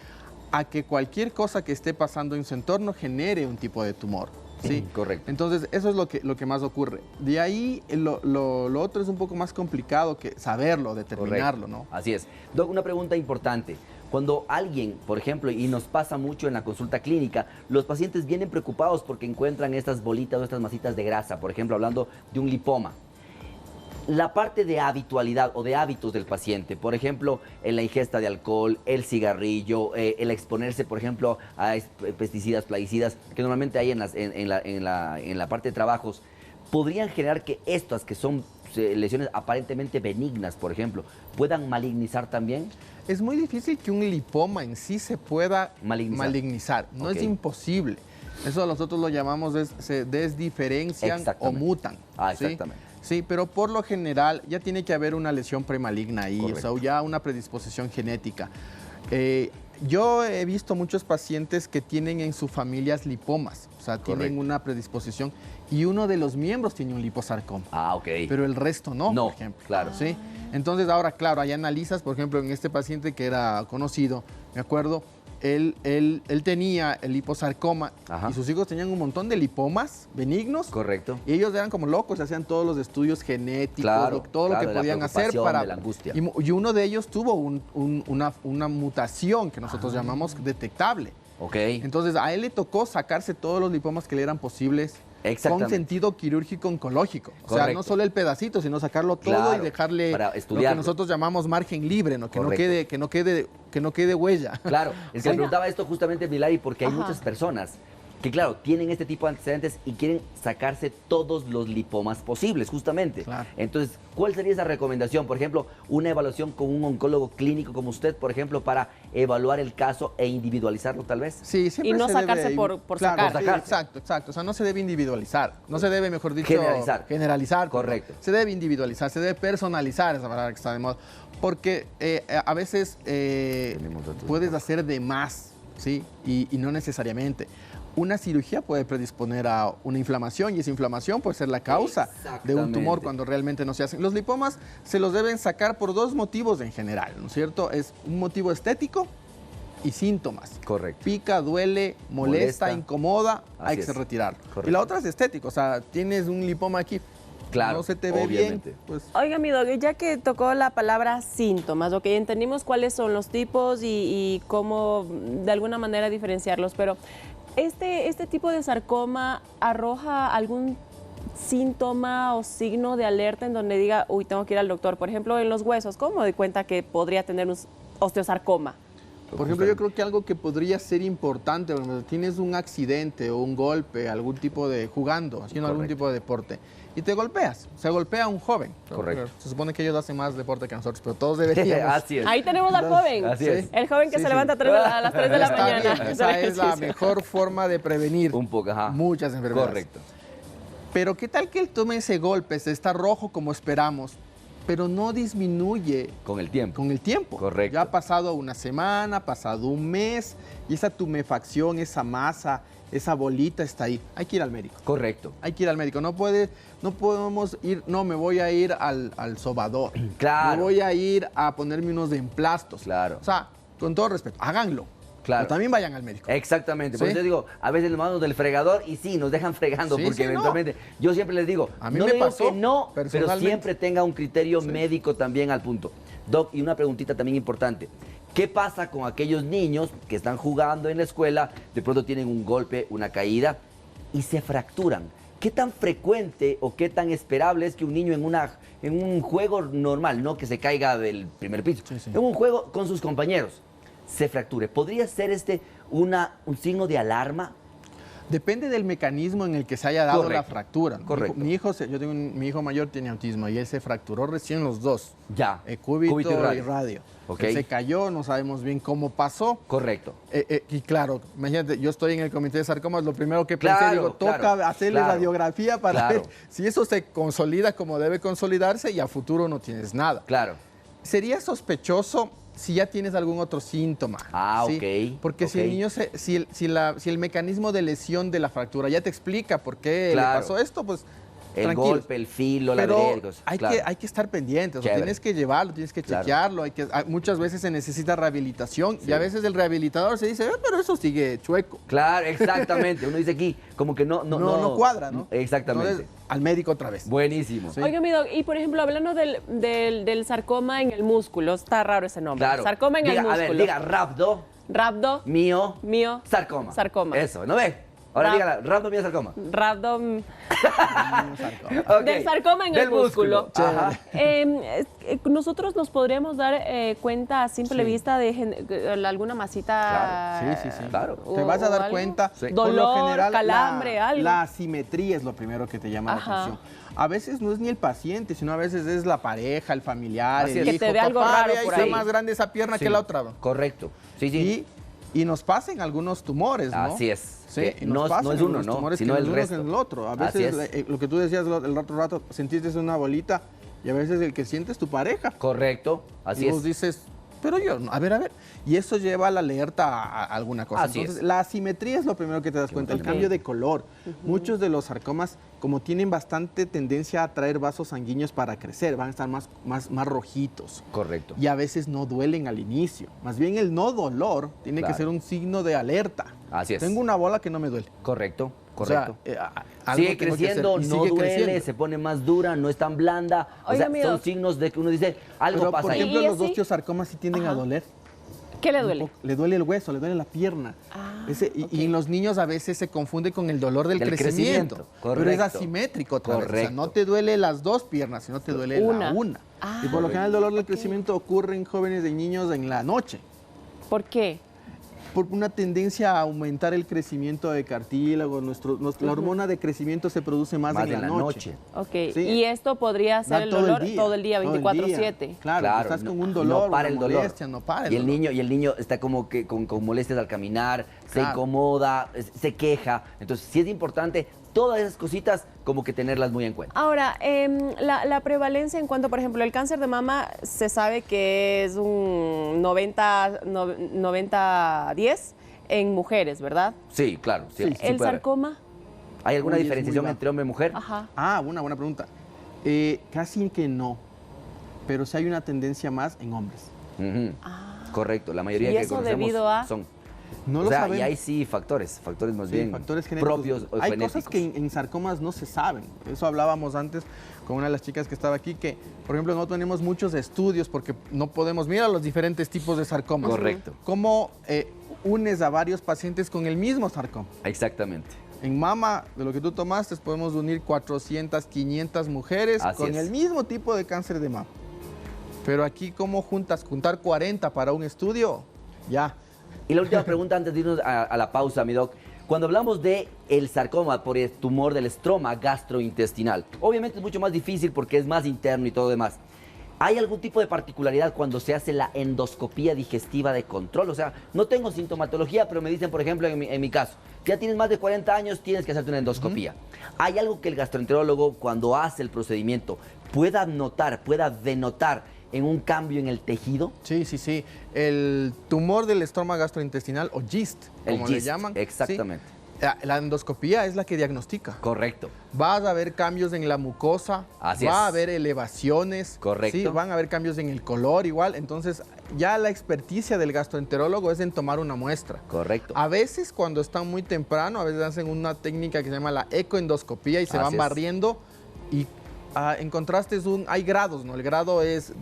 a que cualquier cosa que esté pasando en su entorno genere un tipo de tumor. ¿Sí? Correcto. Entonces, eso es lo que más ocurre. De ahí, lo otro es un poco más complicado que saberlo, determinarlo, ¿no? Así es. Doc, una pregunta importante. Cuando alguien, por ejemplo, y nos pasa mucho en la consulta clínica, los pacientes vienen preocupados porque encuentran estas bolitas o estas masitas de grasa, por ejemplo, hablando de un lipoma. La parte de habitualidad o de hábitos del paciente, por ejemplo, en la ingesta de alcohol, el cigarrillo, el exponerse, por ejemplo, a pesticidas, plaguicidas, que normalmente hay en la parte de trabajos, podrían generar que estas, que son lesiones aparentemente benignas, por ejemplo, puedan malignizar también. Es muy difícil que un lipoma en sí se pueda malignizar. No es imposible. Eso nosotros lo llamamos, se desdiferencian o mutan. Exactamente. Sí, pero por lo general ya tiene que haber una lesión premaligna ahí, o sea, ya una predisposición genética. Yo he visto muchos pacientes que tienen en sus familias lipomas, o sea, tienen una predisposición y uno de los miembros tiene un liposarcoma. Pero el resto no, por ejemplo. Claro. ¿Sí? Entonces ahora, claro, hay analizas, por ejemplo, en este paciente que era conocido, me acuerdo, él tenía el liposarcoma y sus hijos tenían un montón de lipomas benignos. Correcto. Y ellos eran como locos, hacían todos los estudios genéticos, todo lo que podían hacer para... De la angustia. Y uno de ellos tuvo una mutación que nosotros llamamos detectable. Entonces a él le tocó sacarse todos los lipomas que le eran posibles con sentido quirúrgico oncológico. O sea, no solo el pedacito, sino sacarlo todo y dejarle lo que nosotros llamamos margen libre, ¿no? Que no quede huella. Claro, es que le preguntaba esto justamente, Milari, porque hay muchas personas que, claro, tienen este tipo de antecedentes y quieren sacarse todos los lipomas posibles, justamente. Entonces, ¿cuál sería esa recomendación? Por ejemplo, una evaluación con un oncólogo clínico como usted, por ejemplo, para evaluar el caso e individualizarlo, tal vez. Sí, siempre y no sacarse por sacar. Sí, exacto. O sea, no se debe individualizar. No se debe, mejor dicho, generalizar. Correcto. Se debe individualizar, se debe personalizar, esa palabra que está de moda. Porque a veces puedes hacer de más, ¿sí? Y no necesariamente. Una cirugía puede predisponer a una inflamación y esa inflamación puede ser la causa de un tumor cuando realmente no se hacen. Los lipomas se los deben sacar por dos motivos en general, ¿no es cierto? Es un motivo estético y síntomas. Correcto. Pica, duele, molesta, incomoda, hay que retirarlo. Y la otra es estético, o sea, tienes un lipoma aquí, no se te ve bien. Pues... Oiga, mi doc, ya que tocó la palabra síntomas, entendimos cuáles son los tipos y cómo de alguna manera diferenciarlos, pero ¿este tipo de sarcoma arroja algún síntoma o signo de alerta en donde diga, uy, tengo que ir al doctor? Por ejemplo, en los huesos, ¿cómo me doy cuenta que podría tener un osteosarcoma? Por ejemplo, yo creo que algo que podría ser importante, cuando tienes un accidente o un golpe, algún tipo de jugando, haciendo algún tipo de deporte, y te golpeas, se golpea a un joven. Correcto. Se supone que ellos hacen más deporte que nosotros, pero todos deberíamos. Así es. Ahí tenemos al joven. Así es. El joven que Sí, se sí. levanta a las 3 de la Está mañana. bien, esa es la mejor forma de prevenir Un poco, ajá. muchas enfermedades. Correcto. Pero ¿qué tal que él tome ese golpe, se está rojo como esperamos, pero no disminuye Con el tiempo. con el tiempo? Correcto. Ya ha pasado una semana, ha pasado un mes, y esa tumefacción, esa masa, esa bolita está ahí. Hay que ir al médico. Correcto. Hay que ir al médico. No podemos ir, no, me voy a ir al sobador. Claro. Me voy a ir a ponerme unos emplastos. Claro. O sea, con todo respeto, háganlo. Claro. Pero también vayan al médico. Exactamente, por ¿Sí? eso digo, a veces nos mandamos del fregador y sí, nos dejan fregando, Sí, porque sí, no. eventualmente, yo siempre les digo, A mí no me digo pasó, que no, pero personalmente. siempre tenga un criterio médico también al punto. Doc, y una preguntita también importante, ¿qué pasa con aquellos niños que están jugando en la escuela, de pronto tienen un golpe, una caída y se fracturan? ¿Qué tan frecuente o qué tan esperable es que un niño en un juego normal, no que se caiga del primer piso, Sí, sí. en un juego con sus compañeros, se fracture? ¿Podría ser un signo de alarma? Depende del mecanismo en el que se haya dado Correcto. la fractura. Correcto. Mi hijo mayor tiene autismo y él se fracturó recién los dos. Ya. Cúbito Cúbito y radio. Ok. Él se cayó, no sabemos bien cómo pasó. Correcto. Y claro, imagínate, yo estoy en el comité de sarcomas, lo primero que pensé, Claro, digo, toca claro, hacerle claro, radiografía para claro. ver si eso se consolida como debe consolidarse y a futuro no tienes nada. Claro. Sería sospechoso si ya tienes algún otro síntoma. Ah, ¿sí? ok, Porque si ok. el niño, si el mecanismo de lesión de la fractura ya te explica por qué Claro. le pasó esto, pues El tranquilo. golpe, el filo, la Pero vereda y cosas. hay, Claro. hay que estar pendientes, o sea, Chévere. tienes que llevarlo, tienes que Claro. chequearlo, muchas veces se necesita rehabilitación y a veces el rehabilitador se dice, pero eso sigue chueco. Claro, exactamente. Uno dice aquí, como que no No cuadra, ¿no? Exactamente. Entonces, al médico otra vez. Buenísimo. Sí. Oiga, mi doc, y por ejemplo, hablando del sarcoma en el músculo, está raro ese nombre. Claro. Sarcoma en Diga, el a músculo. ver, diga rhabdo, Rabdo, mío, mío, sarcoma. sarcoma. Eso, ¿no ve? Ahora Rab- dígala, rhabdo, mío, sarcoma. rabdo, Ok. del sarcoma en el Del músculo. Ajá. Nosotros nos podríamos dar cuenta a simple Sí. vista de alguna masita. Claro, sí, sí, sí. Claro. Te vas a o dar algo. cuenta. Sí. Por lo Dolor, general, calambre, algo. la asimetría es lo primero que te llama Ajá. la atención. A veces no es ni el paciente, sino a veces es la pareja, el familiar, Así el es. hijo. Que te ve algo Papá, raro ve, ahí por está ahí. más grande esa pierna Sí. que la otra. Correcto. Sí, sí. Y nos pasan algunos tumores, ¿no? Así es. Sí, Que y nos no pasan es uno, algunos ¿no? tumores Sino que el no es uno resto. que es el otro. A Así veces, es. lo que tú decías el otro rato, sentiste una bolita y a veces el que siente es tu pareja. Correcto. Así y vos es. dices, pero yo, a ver. Y eso lleva a la alerta a alguna cosa. Así Entonces, es. la asimetría es lo primero que te das cuenta, el Ok. cambio de color. Muchos de los sarcomas, como tienen bastante tendencia a traer vasos sanguíneos para crecer, van a estar más rojitos. Correcto. Y a veces no duelen al inicio. Más bien el no dolor tiene Claro. que ser un signo de alerta. Así es. Tengo una bola que no me duele. Correcto. O sea, Correcto. algo Sigue tengo que hacer. creciendo, Y no sigue duele, creciendo. se pone más dura, no es tan blanda. O Oiga, sea, mi son doc. signos de que uno dice, algo Pero, pasa por ahí. ejemplo, ¿Y los ese? osteosarcomas sí tienden a Ajá. doler. ¿Qué le duele? Le duele el hueso, le duele la pierna. Ah, Y en los niños a veces se confunde con el dolor del Del crecimiento. crecimiento, Pero es correcto. asimétrico otra vez. O sea, Correcto. no te duele las dos piernas, sino te duele Una. la una. Ah, Y por lo general el dolor del ok. crecimiento ocurre en jóvenes y niños en la noche. ¿Por qué? Por una tendencia a aumentar el crecimiento de cartílago. La hormona de crecimiento se produce más en la noche. Ok. Sí. Y esto podría ser Da el dolor todo el día, todo el 24/7. Claro, estás con un dolor, no para el una dolor. molestia, no para el y el dolor. niño está como que con molestias al caminar, se Claro. incomoda, se queja. Entonces, sí es importante todas esas cositas como que tenerlas muy en cuenta. Ahora, la prevalencia en cuanto, por ejemplo, el cáncer de mama se sabe que es un 90-10 en mujeres, ¿verdad? Sí, claro. Sí, sí El puede haber. sarcoma, ¿Hay alguna Uy, es muy diferenciación bajo. entre hombre y mujer? ajá. Una buena pregunta. Casi que no, pero sí hay una tendencia más en hombres. Ujú. Correcto, la mayoría ¿Y que eso conocemos debido a? son. No o lo sea, sabemos. y hay sí factores más Sí, bien factores genéticos. propios o Hay genéticos. cosas que en sarcomas no se saben. Eso hablábamos antes con una de las chicas que estaba aquí, que, por ejemplo, no tenemos muchos estudios porque no podemos mirar los diferentes tipos de sarcomas. Correcto. ¿Cómo unes a varios pacientes con el mismo sarcoma? Exactamente. En mama, de lo que tú tomaste, podemos unir 400, 500 mujeres Así con es. el mismo tipo de cáncer de mama. Pero aquí, ¿cómo juntar 40 para un estudio? Ya. Y la última pregunta antes de irnos a la pausa, mi doc. Cuando hablamos de el sarcoma por el tumor del estroma gastrointestinal, obviamente es mucho más difícil porque es más interno y todo demás. ¿Hay algún tipo de particularidad cuando se hace la endoscopía digestiva de control? O sea, no tengo sintomatología, pero me dicen, por ejemplo, en mi caso, ya tienes más de 40 años, tienes que hacerte una endoscopía. ¿Hay algo que el gastroenterólogo, cuando hace el procedimiento, pueda notar, pueda denotar en un cambio en el tejido? Sí, sí, sí. El tumor del estroma gastrointestinal o GIST, como le llaman. Exactamente. ¿Sí? La endoscopía es la que diagnostica. Correcto. Vas a ver cambios en la mucosa, va a haber elevaciones, correcto. ¿sí? Van a haber cambios en el color igual. Entonces, ya la experticia del gastroenterólogo es en tomar una muestra. Correcto. A veces, cuando están muy temprano, a veces hacen una técnica que se llama la ecoendoscopía y se van barriendo y encontraste hay grados, ¿no? El grado es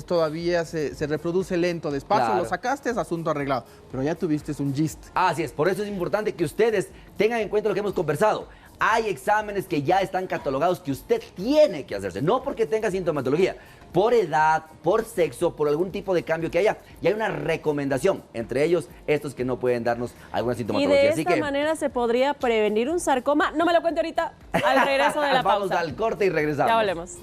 todavía se reproduce lento, despacio, claro. Lo sacaste, es asunto arreglado, pero ya tuviste un GIST. Así es, por eso es importante que ustedes tengan en cuenta lo que hemos conversado. Hay exámenes que ya están catalogados que usted tiene que hacerse, no porque tenga sintomatología, por edad, por sexo, por algún tipo de cambio que haya. Y hay una recomendación, entre ellos estos que no pueden darnos alguna sintomatología. Y de esta manera se podría prevenir un sarcoma. No me lo cuente ahorita, al regreso de la pausa. Vamos al corte y regresamos. Ya volvemos.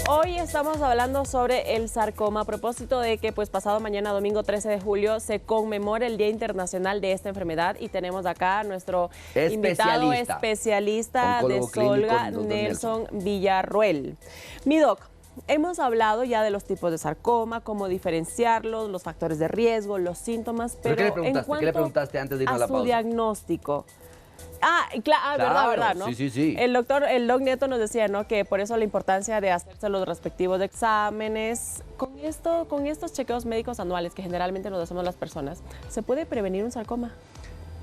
Hoy estamos hablando sobre el sarcoma a propósito de que pues pasado mañana, domingo 13 de julio, se conmemora el Día Internacional de esta enfermedad y tenemos acá a nuestro invitado especialista de Solga, Nelson Villarruel. Mi doc, hemos hablado ya de los tipos de sarcoma, cómo diferenciarlos, los factores de riesgo, los síntomas, pero en cuanto ¿qué le preguntaste antes de irnos a la pausa? Su diagnóstico. Verdad, ¿no? Sí. El doc Nieto nos decía, ¿no? Que por eso la importancia de hacerse los respectivos exámenes. Con estos chequeos médicos anuales que generalmente nos hacemos las personas, ¿se puede prevenir un sarcoma?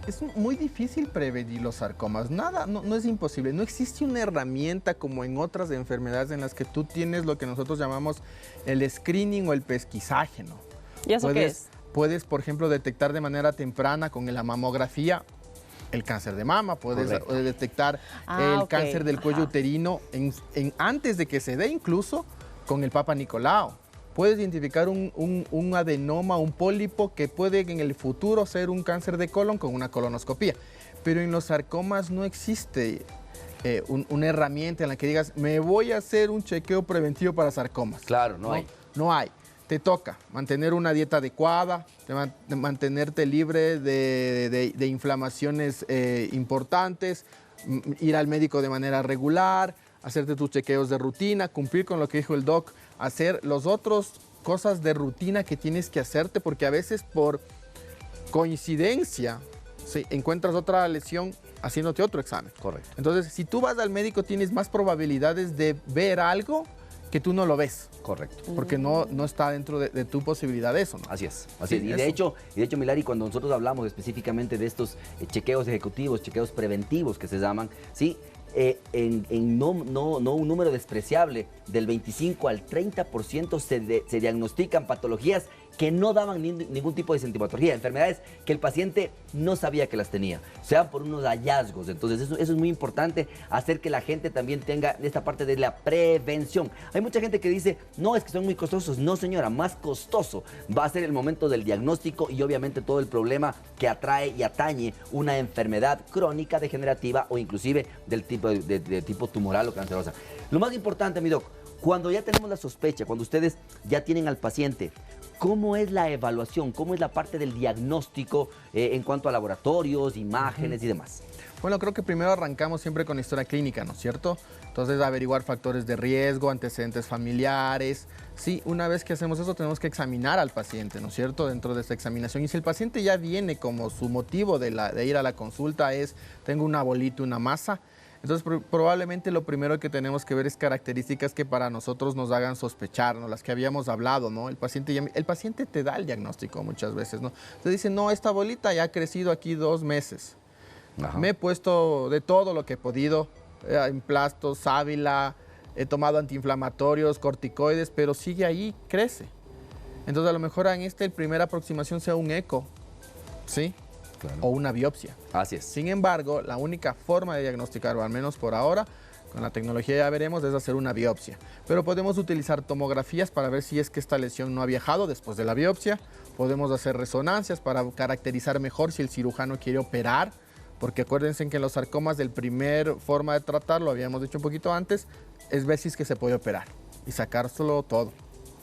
Es muy difícil prevenir los sarcomas. No es imposible. No existe una herramienta como en otras enfermedades en las que tú tienes lo que nosotros llamamos el screening o el pesquisaje, ¿no? ¿Y eso qué es? Puedes, por ejemplo, detectar de manera temprana con la mamografía el cáncer de mama, puedes detectar el cáncer del cuello uterino antes de que se dé, incluso con el Papa Nicolau. Puedes identificar un adenoma, un pólipo que puede en el futuro ser un cáncer de colon con una colonoscopía. Pero en los sarcomas no existe una herramienta en la que digas, me voy a hacer un chequeo preventivo para sarcomas. Claro, no hay. No hay. Te toca mantener una dieta adecuada, mantenerte libre de inflamaciones importantes, ir al médico de manera regular, hacerte tus chequeos de rutina, cumplir con lo que dijo el doc, hacer las otras cosas de rutina que tienes que hacerte, porque a veces por coincidencia encuentras otra lesión haciéndote otro examen. Correcto. Entonces, si tú vas al médico, tienes más probabilidades de ver algo que tú no lo ves. Correcto. Porque no está dentro de tu posibilidad eso, ¿no? Así es. Sí, Y de hecho, Milari, cuando nosotros hablamos específicamente de estos chequeos ejecutivos, chequeos preventivos que se llaman, ¿sí? No un número despreciable, del 25 al 30% se diagnostican patologías que no daban ningún tipo de sintomatología, enfermedades que el paciente no sabía que las tenía, sean por unos hallazgos. Entonces eso es muy importante, hacer que la gente también tenga esta parte de la prevención. Hay mucha gente que dice, no, es que son muy costosos. No, señora, más costoso va a ser el momento del diagnóstico y obviamente todo el problema que atrae y atañe una enfermedad crónica, degenerativa o inclusive del tipo de tipo tumoral o cancerosa. Lo más importante, mi doc, cuando ya tenemos la sospecha, cuando ustedes ya tienen al paciente, ¿cómo es la evaluación? ¿Cómo es la parte del diagnóstico en cuanto a laboratorios, imágenes y demás? Bueno, creo que primero arrancamos siempre con historia clínica, ¿no es cierto? Entonces, averiguar factores de riesgo, antecedentes familiares. Sí, una vez que hacemos eso, tenemos que examinar al paciente, ¿no es cierto? Dentro de esta examinación. Y si el paciente ya viene como su motivo de ir a la consulta es, tengo una bolita, una masa, entonces probablemente lo primero que tenemos que ver es características que para nosotros nos hagan sospechar, ¿no? Las que habíamos hablado, ¿no? El paciente te da el diagnóstico muchas veces, ¿no? Te dice, no, esta bolita ya ha crecido aquí 2 meses. Ajá. Me he puesto de todo lo que he podido, emplastos, sábila, he tomado antiinflamatorios, corticoides, pero sigue ahí, crece. Entonces a lo mejor en la primera aproximación sea un eco, ¿sí? Claro. O una biopsia. Así es. Sin embargo, la única forma de diagnosticar, o al menos por ahora, con la tecnología ya veremos, es hacer una biopsia. Pero podemos utilizar tomografías para ver si es que esta lesión no ha viajado después de la biopsia. Podemos hacer resonancias para caracterizar mejor si el cirujano quiere operar, porque acuérdense que en los sarcomas del primer forma de tratar, lo habíamos dicho un poquito antes, es ver si es que se puede operar y sacárselo todo,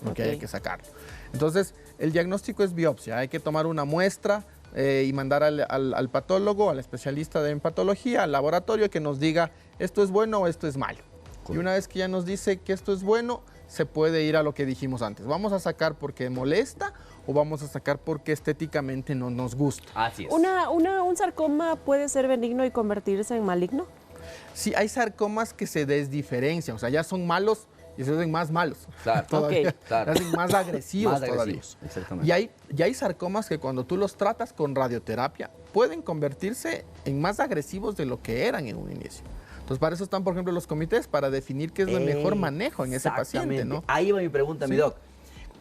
lo que hay que sacarlo. Entonces, el diagnóstico es biopsia, hay que tomar una muestra y mandar al patólogo, al especialista en patología, al laboratorio que nos diga esto es bueno o esto es malo. Correcto. Y una vez que ya nos dice que esto es bueno, se puede ir a lo que dijimos antes. ¿Vamos a sacar porque molesta o vamos a sacar porque estéticamente no nos gusta? Así es. ¿Un sarcoma puede ser benigno y convertirse en maligno? Sí, hay sarcomas que se desdiferencian, o sea, ya son malos y se hacen más malos. Claro, todavía. Claro. Se hacen más agresivos, más todavía. agresivos, exactamente. Y hay sarcomas que cuando tú los tratas con radioterapia pueden convertirse en más agresivos de lo que eran en un inicio. Entonces, para eso están, por ejemplo, los comités, para definir qué es el mejor manejo en ese paciente, ¿no? Ahí va mi pregunta, mi doc.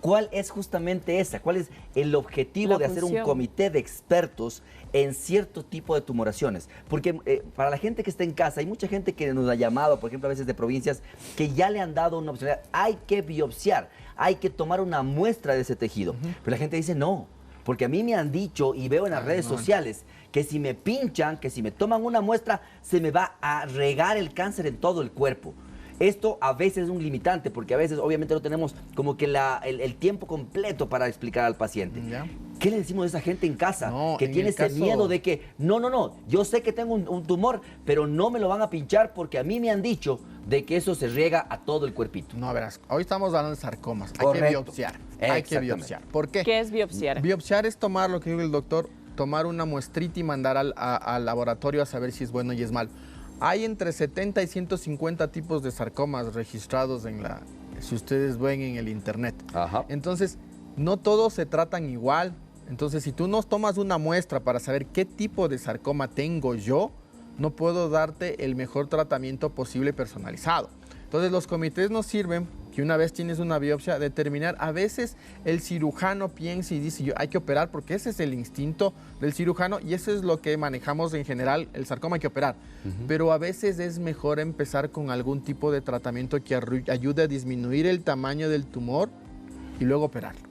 ¿Cuál es justamente esa? ¿Cuál es el objetivo de hacer un comité de expertos en cierto tipo de tumoraciones? Porque para la gente que está en casa, hay mucha gente que nos ha llamado, por ejemplo, a veces de provincias, que ya le han dado una opción. Hay que biopsiar, hay que tomar una muestra de ese tejido. Pero la gente dice no, porque a mí me han dicho y veo en las redes sociales que si me pinchan, que si me toman una muestra, se me va a regar el cáncer en todo el cuerpo. Esto a veces es un limitante, porque a veces obviamente no tenemos como que el tiempo completo para explicar al paciente. ¿Ya? ¿Qué le decimos a esa gente en casa que tiene ese miedo de que, no, yo sé que tengo un tumor, pero no me lo van a pinchar porque a mí me han dicho de que eso se riega a todo el cuerpito? No, verás, hoy estamos hablando de sarcomas, Correcto. hay que biopsiar. Hay que biopsiar. ¿Por qué? ¿Qué es biopsiar? Biopsiar es tomar lo que dijo el doctor, tomar una muestrita y mandar al laboratorio a saber si es bueno y es malo. Hay entre 70 y 150 tipos de sarcomas registrados si ustedes ven en el internet. Ajá. Entonces, no todos se tratan igual. Entonces, si tú no tomas una muestra para saber qué tipo de sarcoma tengo yo, no puedo darte el mejor tratamiento posible personalizado. Entonces, los comités nos sirven que una vez tienes una biopsia, determinar, a veces el cirujano piensa y dice, hay que operar porque ese es el instinto del cirujano y eso es lo que manejamos en general, el sarcoma hay que operar. Pero a veces es mejor empezar con algún tipo de tratamiento que ayude a disminuir el tamaño del tumor y luego operarlo.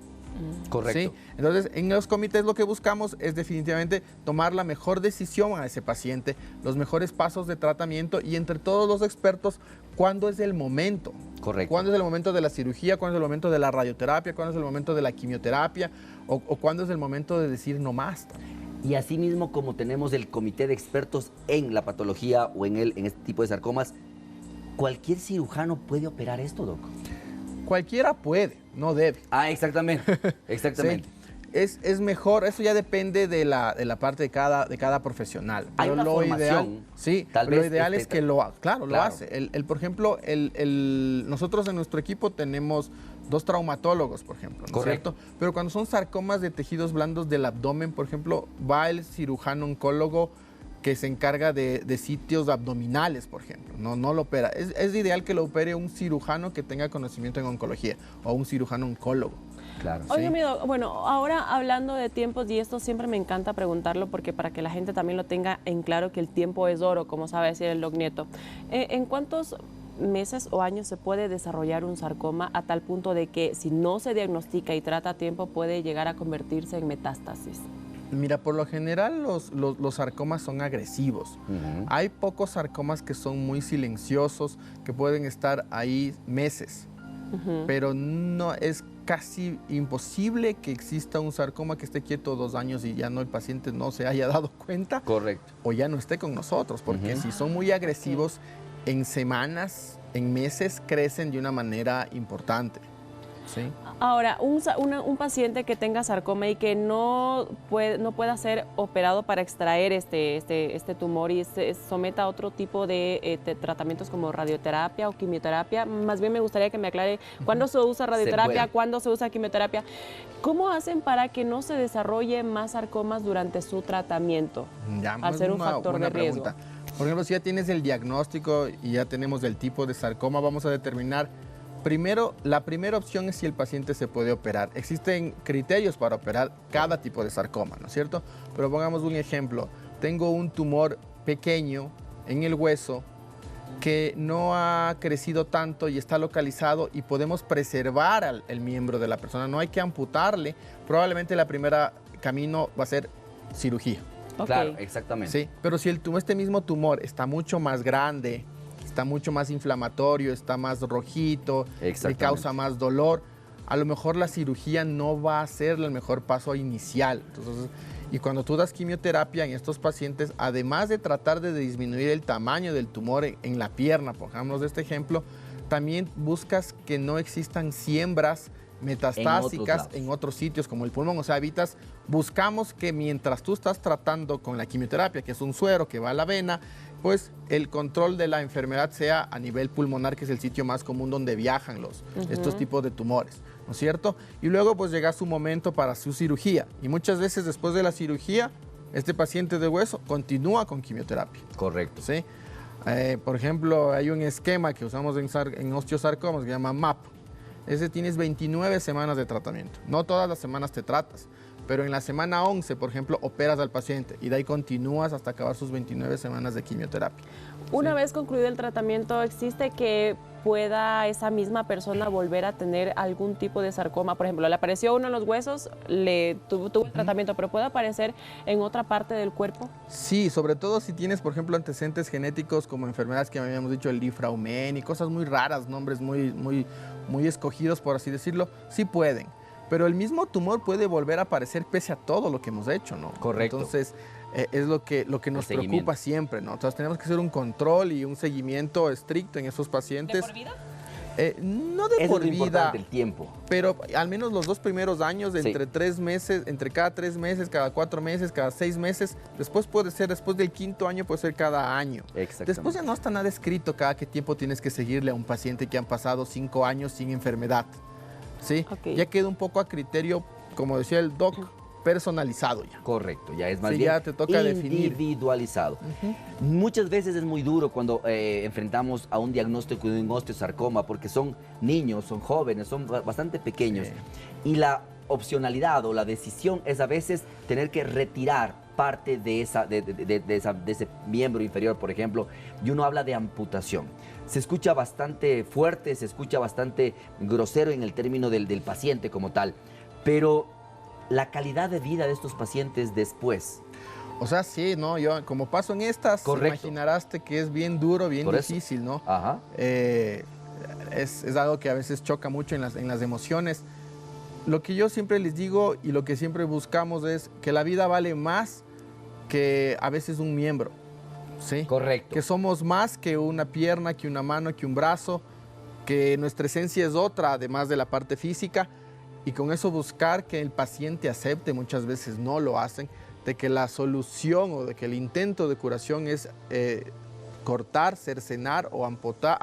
Correcto. ¿Sí? Entonces, en los comités lo que buscamos es definitivamente tomar la mejor decisión a ese paciente, los mejores pasos de tratamiento y entre todos los expertos, ¿cuándo es el momento? Correcto. ¿Cuándo es el momento de la cirugía? ¿Cuándo es el momento de la radioterapia? ¿Cuándo es el momento de la quimioterapia? ¿O cuándo es el momento de decir no más? Y así mismo como tenemos el comité de expertos en la patología o en este tipo de sarcomas, ¿cualquier cirujano puede operar esto, doc? Cualquiera puede, no debe. Ah, exactamente, exactamente. Sí. Es mejor, eso ya depende de la parte de cada profesional. Hay pero una lo formación, ideal, sí, tal pero vez lo ideal es que lo hace. Por ejemplo, nosotros en nuestro equipo tenemos 2 traumatólogos, por ejemplo, ¿no es cierto? Pero cuando son sarcomas de tejidos blandos del abdomen, por ejemplo, va el cirujano oncólogo que se encarga de sitios abdominales, por ejemplo, no lo opera. Es ideal que lo opere un cirujano que tenga conocimiento en oncología o un cirujano oncólogo. Claro. Oye, ¿sí? amigo, bueno, ahora hablando de tiempos, y esto siempre me encanta preguntarlo porque para que la gente también lo tenga en claro que el tiempo es oro, como sabe decir el doc Nieto. ¿En cuántos meses o años se puede desarrollar un sarcoma a tal punto de que si no se diagnostica y trata a tiempo puede llegar a convertirse en metástasis? Mira, por lo general los sarcomas son agresivos. Hay pocos sarcomas que son muy silenciosos, que pueden estar ahí meses, pero no es casi imposible que exista un sarcoma que esté quieto 2 años y ya no el paciente no se haya dado cuenta. Correcto. O ya no esté con nosotros, porque si son muy agresivos, en semanas, en meses, crecen de una manera importante. ¿Sí? Ahora, un paciente que tenga sarcoma y que no pueda ser operado para extraer este tumor y se someta a otro tipo de tratamientos como radioterapia o quimioterapia, más bien me gustaría que me aclare cuándo se usa radioterapia, cuándo se usa quimioterapia. ¿Cómo hacen para que no se desarrolle más sarcomas durante su tratamiento? Al ser un factor de riesgo. Por ejemplo, si ya tienes el diagnóstico y ya tenemos el tipo de sarcoma, vamos a determinar. Primero, la primera opción es si el paciente se puede operar. Existen criterios para operar cada tipo de sarcoma, ¿no es cierto? Pero pongamos un ejemplo. Tengo un tumor pequeño en el hueso que no ha crecido tanto y está localizado y podemos preservar el miembro de la persona. No hay que amputarle. Probablemente la primera camino va a ser cirugía. Ok. Claro, exactamente. Sí, pero si este mismo tumor está mucho más grande, está mucho más inflamatorio, está más rojito, le Exactamente. causa más dolor, a lo mejor la cirugía no va a ser el mejor paso inicial. Entonces, y cuando tú das quimioterapia en estos pacientes, además de tratar de disminuir el tamaño del tumor en la pierna, pongamos este ejemplo, también buscas que no existan siembras metastásicas en otros sitios como el pulmón. O sea, buscamos que mientras tú estás tratando con la quimioterapia, que es un suero que va a la vena, pues el control de la enfermedad sea a nivel pulmonar, que es el sitio más común donde viajan estos tipos de tumores, ¿no es cierto? Y luego pues llega su momento para su cirugía. Y muchas veces después de la cirugía, este paciente de hueso continúa con quimioterapia. Correcto. ¿Sí? Por ejemplo, hay un esquema que usamos en osteosarcomas que se llama MAP. Ese tienes 29 semanas de tratamiento. No todas las semanas te tratas, pero en la semana 11, por ejemplo, operas al paciente y de ahí continúas hasta acabar sus 29 semanas de quimioterapia. Una vez concluido el tratamiento, ¿existe que pueda esa misma persona volver a tener algún tipo de sarcoma? Por ejemplo, le apareció uno en los huesos, tuvo el tratamiento, pero ¿puede aparecer en otra parte del cuerpo? Sí, sobre todo si tienes, por ejemplo, antecedentes genéticos como enfermedades que habíamos dicho, el Lifraumen y cosas muy raras, nombres muy escogidos, por así decirlo, sí pueden. Pero el mismo tumor puede volver a aparecer pese a todo lo que hemos hecho, ¿no? Correcto. Entonces, es lo que nos preocupa siempre, ¿no? Entonces, tenemos que hacer un control y un seguimiento estricto en esos pacientes. ¿De por vida? No de Eso por es lo vida, importante, el tiempo. pero al menos los 2 primeros años, Sí. entre 3 meses, entre cada 3 meses, cada 4 meses, cada 6 meses, después puede ser, después del 5.º año puede ser cada año. Exactamente. Después ya no está nada escrito cada qué tiempo tienes que seguirle a un paciente que han pasado 5 años sin enfermedad. ¿Sí? Ok. Ya queda un poco a criterio, como decía el doc, personalizado ya. Correcto, ya es más Sí, bien ya te toca definir. individualizado. Muchas veces es muy duro cuando enfrentamos a un diagnóstico de un osteosarcoma porque son niños, son jóvenes, son bastante pequeños. Sí. Y la opcionalidad o la decisión es a veces tener que retirar parte de ese miembro inferior, por ejemplo, y uno habla de amputación. Se escucha bastante fuerte, se escucha bastante grosero en el término del paciente como tal, pero la calidad de vida de estos pacientes después. O sea, sí, ¿no? Yo, como paso en estas, Correcto. imaginarás que es bien duro, bien Por eso. difícil, ¿no? Ajá. Es algo que a veces choca mucho en las emociones. Lo que yo siempre les digo y lo que siempre buscamos es que la vida vale más que a veces un miembro, ¿sí? Correcto. Que somos más que una pierna, que una mano, que un brazo, que nuestra esencia es otra, además de la parte física, y con eso buscar que el paciente acepte, muchas veces no lo hacen, de que la solución o de que el intento de curación es cortar, cercenar o amputar,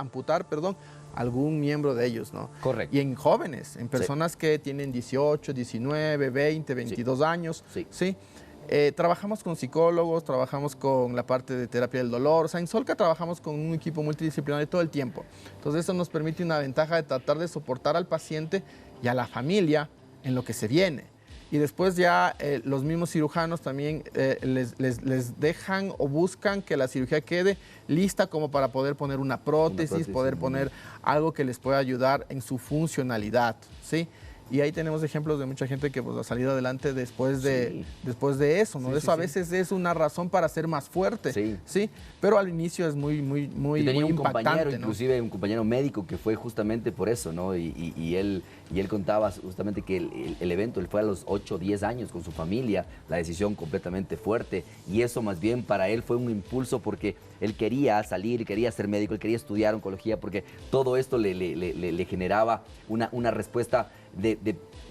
algún miembro de ellos, ¿no? Correcto. Y en jóvenes, en personas que tienen 18, 19, 20, 22 años, Sí. ¿sí? Trabajamos con psicólogos, trabajamos con la parte de terapia del dolor. O sea, en Solca trabajamos con un equipo multidisciplinario todo el tiempo. Entonces, eso nos permite una ventaja de tratar de soportar al paciente y a la familia en lo que se viene. Y después ya los mismos cirujanos también les dejan o buscan que la cirugía quede lista como para poder poner una prótesis, poder poner algo que les pueda ayudar en su funcionalidad, ¿sí? Y ahí tenemos ejemplos de mucha gente que pues, ha salido adelante después de eso, ¿no? Sí, Eso a veces es una razón para ser más fuerte, Sí. ¿sí? Pero al inicio es muy Yo tenía un impactante, compañero, ¿no? inclusive un compañero médico que fue justamente por eso, ¿no? Y él contaba justamente que el evento, él fue a los 8 o 10 años con su familia, la decisión completamente fuerte, y eso más bien para él fue un impulso porque él quería salir, quería ser médico, él quería estudiar oncología porque todo esto le generaba una respuesta de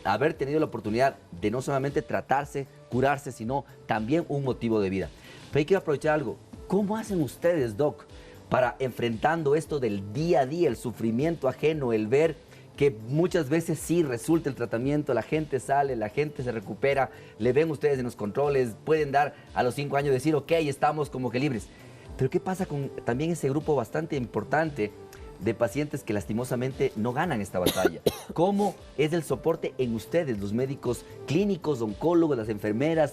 haber tenido la oportunidad de no solamente tratarse, curarse, sino también un motivo de vida. Pero hay que aprovechar algo. ¿Cómo hacen ustedes, Doc, para enfrentando esto del día a día, el sufrimiento ajeno, el ver que muchas veces sí resulta el tratamiento, la gente sale, la gente se recupera, le ven ustedes en los controles, pueden dar a los 5 años decir, ok, estamos como que libres? Pero ¿qué pasa con también ese grupo bastante importante de pacientes que lastimosamente no ganan esta batalla. ¿Cómo es el soporte en ustedes, los médicos clínicos, oncólogos, las enfermeras?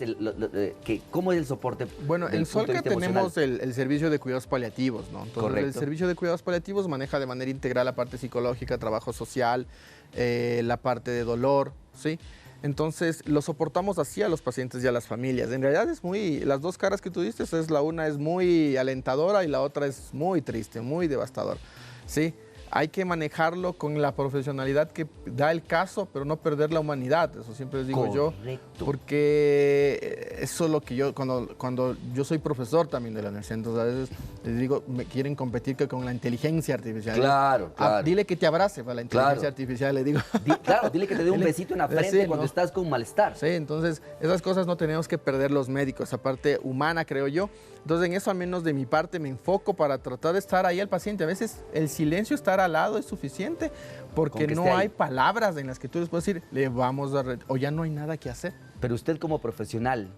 ¿Cómo es el soporte? Bueno, en Solca tenemos el servicio de cuidados paliativos, ¿no? Entonces, Correcto. el servicio de cuidados paliativos maneja de manera integral la parte psicológica, trabajo social, la parte de dolor, ¿sí? Entonces, lo soportamos así a los pacientes y a las familias. En realidad es las dos caras que tú diste, una es muy alentadora y la otra es muy triste, muy devastadora, ¿sí? Hay que manejarlo con la profesionalidad que da el caso, pero no perder la humanidad. Eso siempre les digo yo. Porque eso es lo que yo, cuando yo soy profesor también de la universidad, entonces a veces les digo, me quieren competir con la inteligencia artificial. Claro, claro. Dile que te abrace para la inteligencia artificial, le digo. Claro, dile que te dé un besito en la frente cuando estás con malestar. Sí, entonces esas cosas no tenemos que perder los médicos, esa parte humana, creo yo. Entonces, en eso, al menos de mi parte, me enfoco para tratar de estar ahí al paciente. A veces el silencio, estar al lado es suficiente porque no hay palabras en las que tú les puedes decir, le vamos a... o ya no hay nada que hacer. Pero usted como profesional,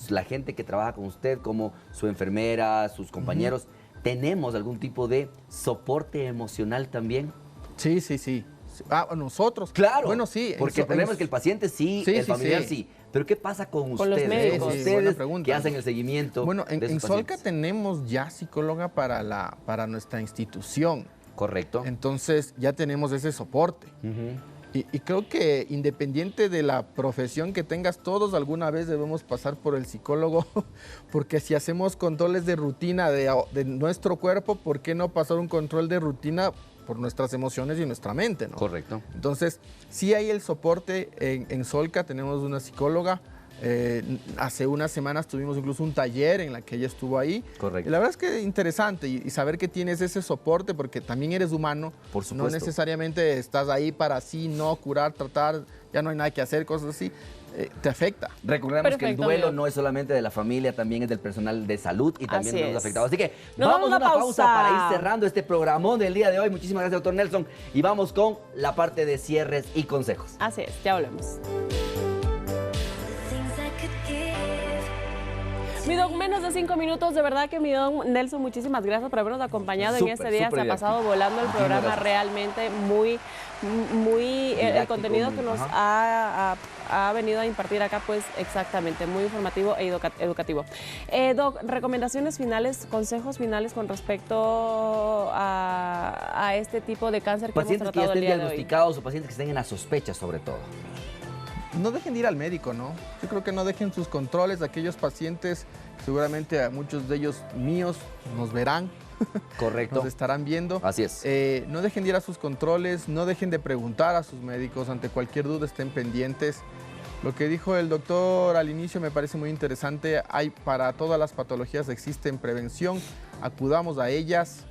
la gente que trabaja con usted, como su enfermera, sus compañeros, ¿tenemos algún tipo de soporte emocional también? Sí, sí, sí. Nosotros. Claro. Bueno, sí. Porque el problema es que el paciente sí, el familiar sí. Pero ¿qué pasa con ustedes? Los médicos. Ustedes que hacen el seguimiento. Bueno, en Solca pacientes. tenemos ya psicóloga para nuestra institución. Correcto. Entonces ya tenemos ese soporte. Y creo que independiente de la profesión que tengas, todos alguna vez debemos pasar por el psicólogo, porque si hacemos controles de rutina de nuestro cuerpo, ¿por qué no pasar un control de rutina por nuestras emociones y nuestra mente, ¿no? Correcto. Entonces, sí hay el soporte en Solca, tenemos una psicóloga. Hace unas semanas tuvimos incluso un taller en la que ella estuvo ahí. Correcto. Y la verdad es que es interesante y saber que tienes ese soporte porque también eres humano. Por supuesto. No necesariamente estás ahí para así, no curar, tratar, ya no hay nada que hacer, cosas así. Te afecta. Recordemos que el duelo no es solamente de la familia, también es del personal de salud y también de los afectados. Así que vamos a una pausa para ir cerrando este programón del día de hoy. Muchísimas gracias, doctor Nelson. Y vamos con la parte de cierres y consejos. Así es, ya volvemos. Mi don, menos de 5 minutos, de verdad que mi don Nelson, muchísimas gracias por habernos acompañado en este día. Se ha pasado volando el programa, realmente muy el contenido que nos ha venido a impartir acá, pues exactamente, muy informativo e educativo. Doc, recomendaciones finales, consejos finales con respecto a este tipo de cáncer que hemos tratado el día de hoy. Pacientes que ya estén diagnosticados o pacientes que estén en la sospecha, sobre todo. No dejen de ir al médico, ¿no? Yo creo que no dejen sus controles. Aquellos pacientes, seguramente a muchos de ellos míos nos verán. Correcto. Nos estarán viendo. Así es. No dejen de ir a sus controles, no dejen de preguntar a sus médicos. Ante cualquier duda estén pendientes. Lo que dijo el doctor al inicio me parece muy interesante. Para todas las patologías existen prevención. Acudamos a ellas.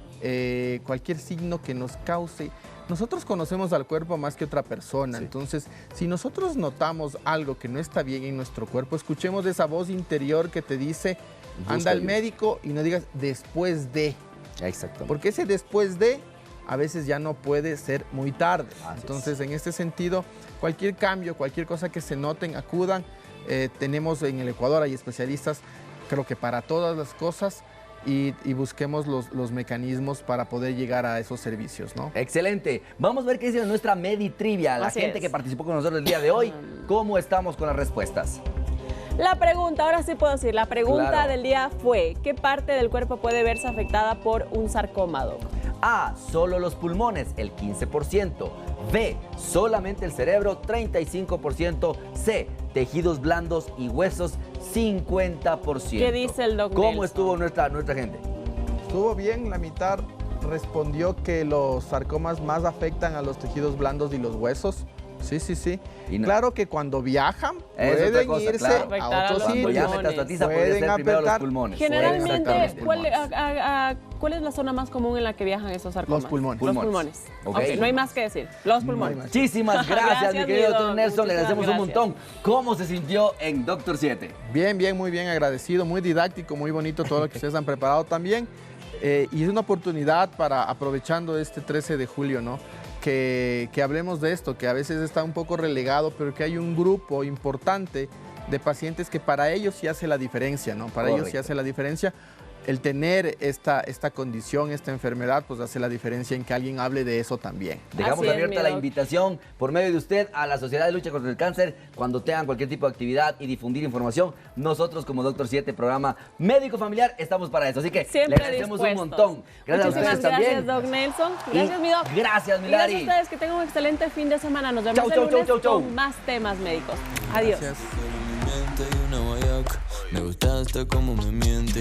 Cualquier signo que nos cause... Nosotros conocemos al cuerpo más que otra persona, sí. Entonces, si nosotros notamos algo que no está bien en nuestro cuerpo, escuchemos esa voz interior que te dice, anda al médico y no digas después de. Exacto. Porque ese después de, a veces ya no puede ser muy tarde. Entonces, en este sentido, cualquier cambio, cualquier cosa que se noten, acudan. Tenemos en el Ecuador, hay especialistas, creo que para todas las cosas, y busquemos los mecanismos para poder llegar a esos servicios, ¿no? Excelente. Vamos a ver qué dice nuestra Meditrivia, la gente que participó con nosotros el día de hoy. ¿Cómo estamos con las respuestas? La pregunta, ahora sí puedo decir, la pregunta del día fue, ¿qué parte del cuerpo puede verse afectada por un sarcoma, Doc? A, solo los pulmones, el 15%. B, solamente el cerebro, 35%. C, tejidos blandos y huesos, 50%. ¿Qué dice el doctor? ¿Cómo estuvo nuestra gente? Estuvo bien, la mitad respondió que los sarcomas más afectan a los tejidos blandos y los huesos. Sí, sí, sí. Claro que cuando viajan pueden irse a otros sitios. Ya metastatiza, puede ser primero los pulmones. Generalmente, ¿cuál es la zona más común en la que viajan esos sarcomas? Los pulmones. Los pulmones. Okay, no hay más que decir. Los pulmones. Muchísimas gracias, mi querido doctor Nelson. Le agradecemos un montón. ¿Cómo se sintió en Doctor 7? Bien, bien, muy bien, agradecido. Muy didáctico, muy bonito todo lo que ustedes han preparado también. Y es una oportunidad para, aprovechando este 13 de julio, ¿no? Que hablemos de esto, que a veces está un poco relegado, pero que hay un grupo importante de pacientes que para ellos sí hace la diferencia, ¿no? Para ellos sí hace la diferencia. el tener esta condición, esta enfermedad, pues hace la diferencia en que alguien hable de eso también. Dejamos Así es, abierta mi la doc. invitación por medio de usted a la Sociedad de Lucha contra el Cáncer cuando tengan cualquier tipo de actividad y difundir información. Nosotros como Doctor 7, programa médico familiar, estamos para eso. Así que Siempre le agradecemos un dispuestos. montón. Gracias a Muchísimas ustedes gracias, también. Doc Nelson. Y Gracias, mi Doc. gracias, Y mi gracias a Lari. ustedes, que tengan un excelente fin de semana. Nos vemos Chau, el chau, lunes chau, chau, chau. con más temas médicos. Adiós. Gracias. Me gusta hasta cómo me miente.